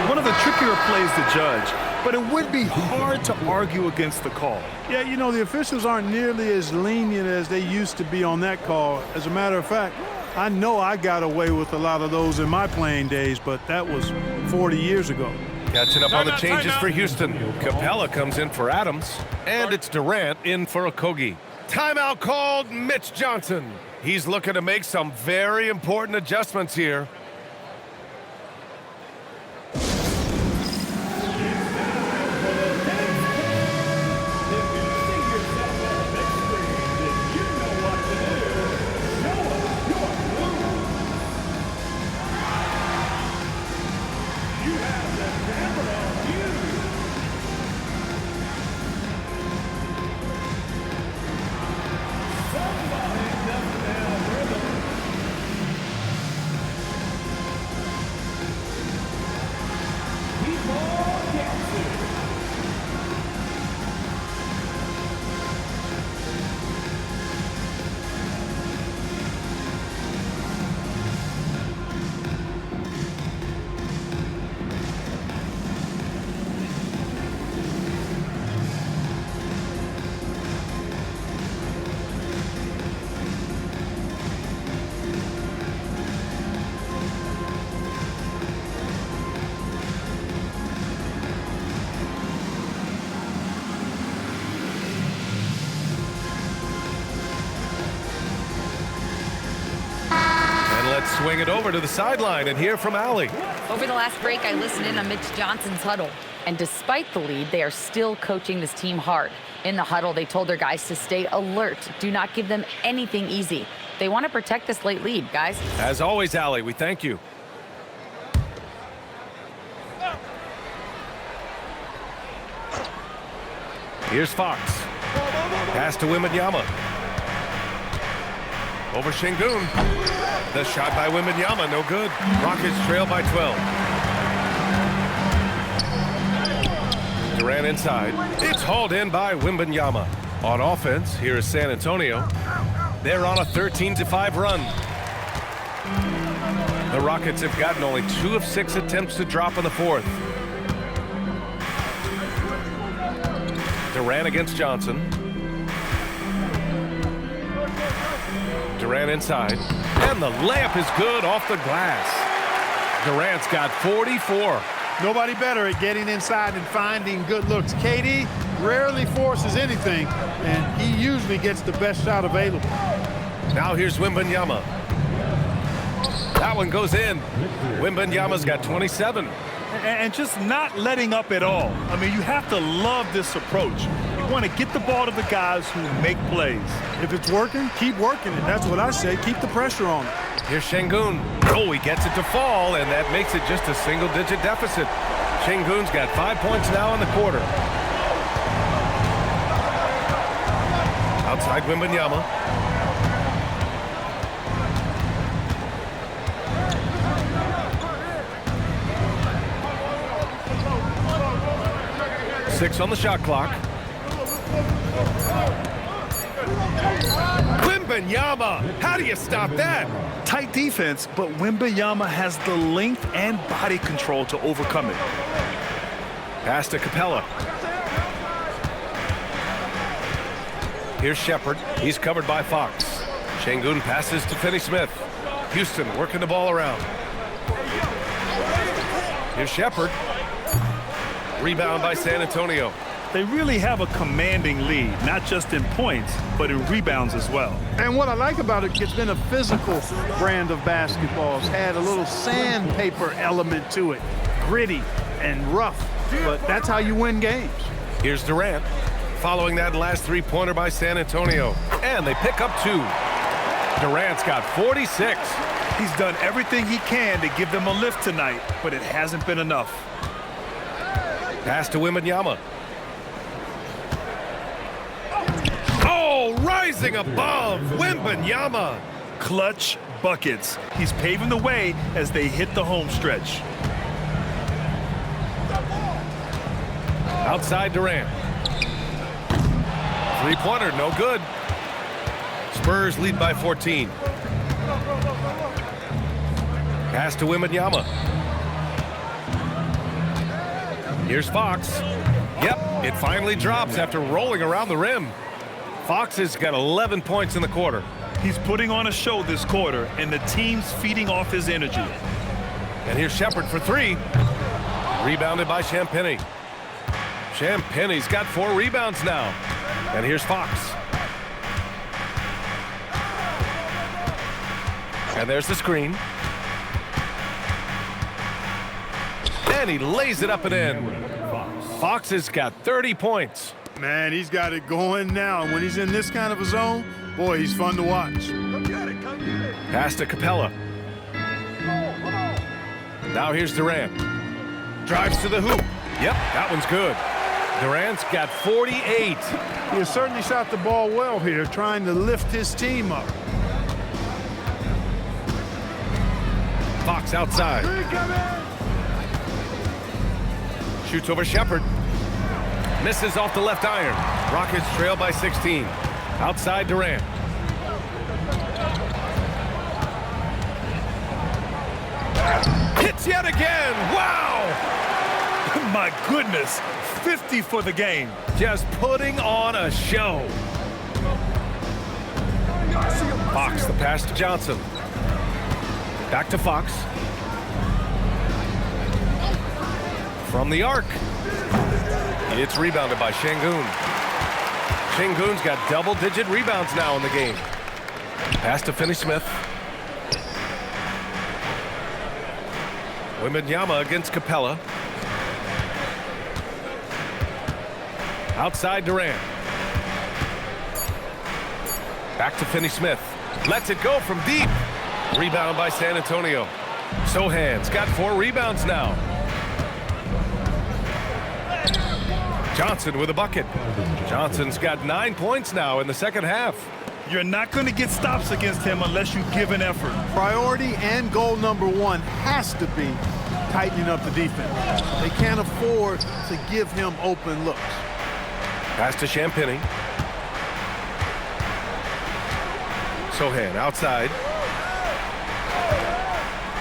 One of the trickier plays to judge, but it would be hard to argue against the call. Yeah, you know, the officials aren't nearly as lenient as they used to be on that call. As a matter of fact, I know I got away with a lot of those in my playing days, but that was 40 years ago. Catching up on the changes for Houston. Capella comes in for Adams, and it's Durant in for Okogie. Timeout called, Mitch Johnson. He's looking to make some very important adjustments here. Let's swing it over to the sideline and hear from Allie. Over the last break, I listened in on Mitch Johnson's huddle. And despite the lead, they are still coaching this team hard. In the huddle, they told their guys to stay alert. Do not give them anything easy. They want to protect this late lead, guys. As always, Allie, we thank you. Here's Fox. Pass to Wembanyama. Over Şengün. The shot by Wembanyama, no good. Rockets trail by 12. Durant inside. It's hauled in by Wembanyama. On offense, here is San Antonio. They're on a 13-5 run. The Rockets have gotten only 2 of 6 attempts to drop in the fourth. Durant against Johnson. Durant inside. And the layup is good off the glass. Durant's got 44. Nobody better at getting inside and finding good looks. KD rarely forces anything, and he usually gets the best shot available. Now here's Wembanyama. That one goes in. Wembanyama's got 27. And just not letting up at all. I mean, you have to love this approach. You want to get the ball to the guys who make plays. If it's working, keep working it. That's what I say. Keep the pressure on it. Here's Şengün. Oh, he gets it to fall, and that makes it just a single-digit deficit. Şengün's got 5 points now in the quarter. Outside Wembanyama. Six on the shot clock. Wembanyama, how do you stop that? Tight defense, but Wembanyama has the length and body control to overcome it. Pass to Capella. Here's Shepard. He's covered by Fox. Şengün passes to Finney-Smith. Houston working the ball around. Here's Shepard. Rebound by San Antonio. They really have a commanding lead, not just in points, but in rebounds as well. And what I like about it, it's been a physical brand of basketball. It's had a little sandpaper element to it, gritty and rough, but that's how you win games. Here's Durant, following that last three-pointer by San Antonio. And they pick up 2. Durant's got 46. He's done everything he can to give them a lift tonight, but it hasn't been enough. Pass to Wembanyama. Oh, rising above, Wembanyama. Clutch buckets. He's paving the way as they hit the home stretch. Outside Durant. Three-pointer, no good. Spurs lead by 14. Pass to Wembanyama. Here's Fox. Yep, it finally drops after rolling around the rim. Fox has got 11 points in the quarter. He's putting on a show this quarter, and the team's feeding off his energy. And here's Shepard for 3. Rebounded by Champagnie. Champagnie's got 4 rebounds now. And here's Fox. And there's the screen. And he lays it up and in. Fox has got 30 points. Man, he's got it going now. And when he's in this kind of a zone, boy, he's fun to watch. Pass to Capella. Now here's Durant. Drives to the hoop. Yep, that one's good. Durant's got 48. He has certainly shot the ball well here, trying to lift his team up. Fox outside. Shoots over Shepard. Misses off the left iron. Rockets trail by 16. Outside Durant. Hits yet again. Wow! My goodness, 50 for the game. Just putting on a show. Fox, the pass to Johnson. Back to Fox. From the arc. It's rebounded by Şengün. Şengün's got double-digit rebounds now in the game. Pass to Finney-Smith. Wembanyama against Capella. Outside Durant. Back to Finney-Smith. Lets it go from deep. Rebound by San Antonio. Sohan's got 4 rebounds now. Johnson with a bucket. Johnson's got 9 points now in the second half. You're not going to get stops against him unless you give an effort. Priority and goal number 1 has to be tightening up the defense. They can't afford to give him open looks. Pass to Champagnie. Sohan outside.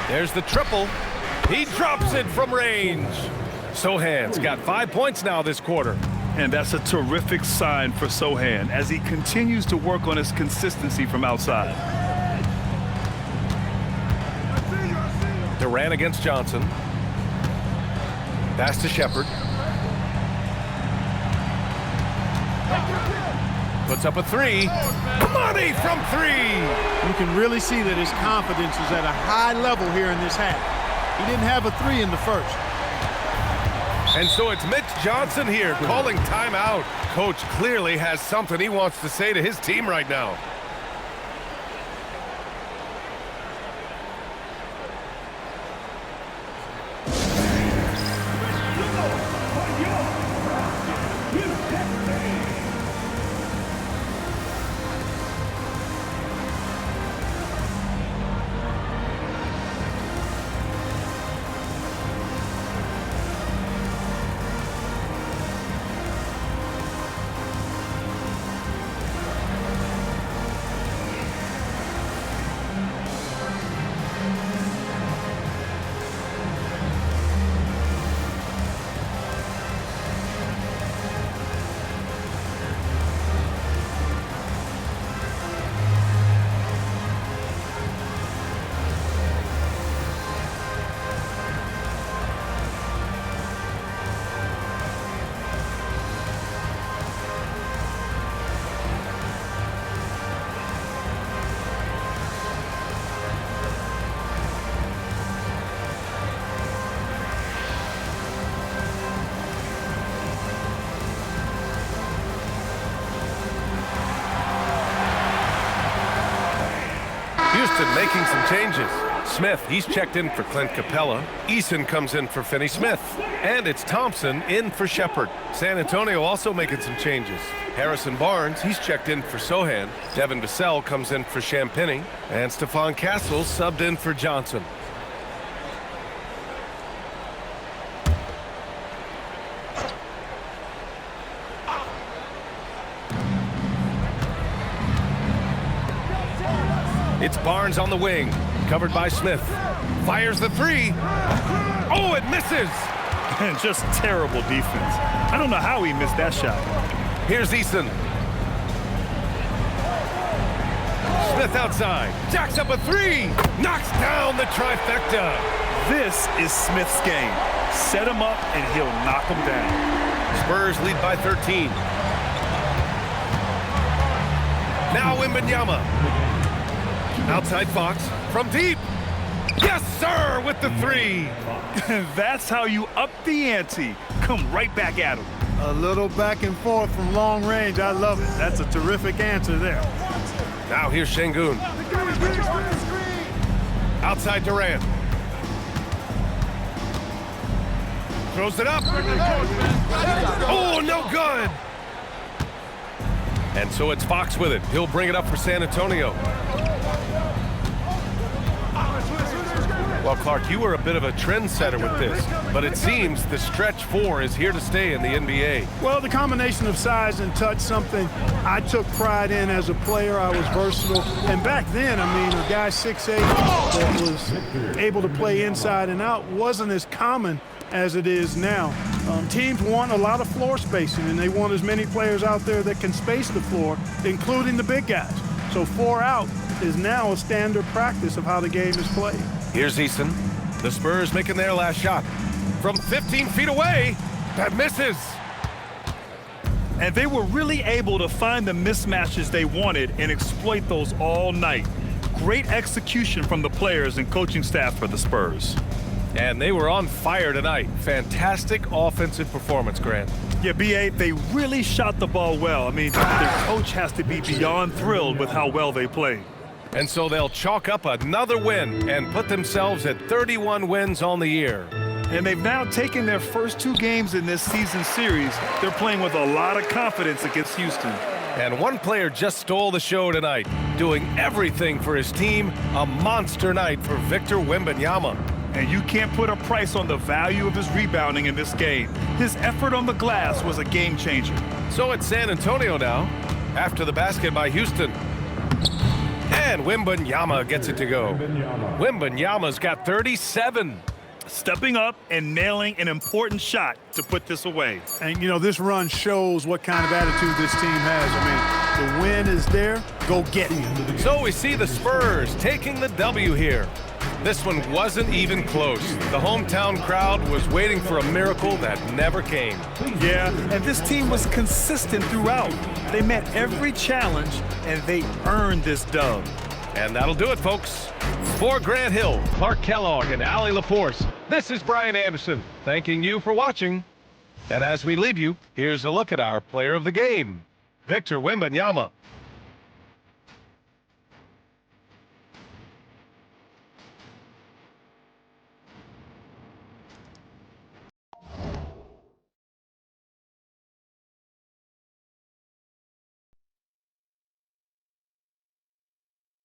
There's the triple. He drops it from range. Sohan's got 5 points now this quarter. And that's a terrific sign for Sohan as he continues to work on his consistency from outside. Durant against Johnson. Pass to Shepard. Puts up a 3. Money from 3. You can really see that his confidence is at a high level here in this half. He didn't have a 3 in the first. And so it's Mitch Johnson here calling timeout. Coach clearly has something he wants to say to his team right now. Houston making some changes. Smith, he's checked in for Clint Capella. Eason comes in for Finney Smith. And it's Thompson in for Shepard. San Antonio also making some changes. Harrison Barnes, he's checked in for Sohan. Devin Vassell comes in for Champagny. And Stephon Castle subbed in for Johnson. It's Barnes on the wing, covered by Smith. Fires the three. Oh, it misses. And just terrible defense. I don't know how he missed that shot. Here's Eason. Smith outside. Jacks up a three. Knocks down the trifecta. This is Smith's game. Set him up and he'll knock him down. Spurs lead by 13. Now Wembanyama. Outside Fox from deep. Yes, sir, with the three. That's how you up the ante. Come right back at him. A little back and forth from long range. I love it. That's a terrific answer there. Now here's Şengün. Outside Durant. Throws it up. Oh, no good. And so it's Fox with it. He'll bring it up for San Antonio. Well, Clark, you were a bit of a trendsetter with this, but it seems the stretch four is here to stay in the NBA. Well, the combination of size and touch, something I took pride in as a player. I was versatile. And back then, I mean, a guy 6'8" that was able to play inside and out wasn't as common as it is now. Teams want a lot of floor spacing, and they want as many players out there that can space the floor, including the big guys. So 4 out is now a standard practice of how the game is played. Here's Eason. The Spurs making their last shot. From 15 feet away, that misses. And they were really able to find the mismatches they wanted and exploit those all night. Great execution from the players and coaching staff for the Spurs. And they were on fire tonight. Fantastic offensive performance, Grant. Yeah, B.A., they really shot the ball well. I mean, their coach has to be beyond thrilled with how well they played. And so they'll chalk up another win and put themselves at 31 wins on the year. And they've now taken their first 2 games in this season series. They're playing with a lot of confidence against Houston. And one player just stole the show tonight, doing everything for his team. A monster night for Victor Wembanyama. And you can't put a price on the value of his rebounding in this game. His effort on the glass was a game changer. So it's San Antonio now, after the basket by Houston. And Wembanyama gets it to go. Wembanyama's got 37. Stepping up and nailing an important shot to put this away. And, you know, this run shows what kind of attitude this team has. I mean, the win is there. Go get it. So we see the Spurs taking the W here. This one wasn't even close. The hometown crowd was waiting for a miracle that never came. Yeah, and this team was consistent throughout. They met every challenge, and they earned this dub. And that'll do it, folks. For Grant Hill, Clark Kellogg, and Allie LaForce, this is Brian Anderson, thanking you for watching. And as we leave you, here's a look at our player of the game, Victor Wembanyama.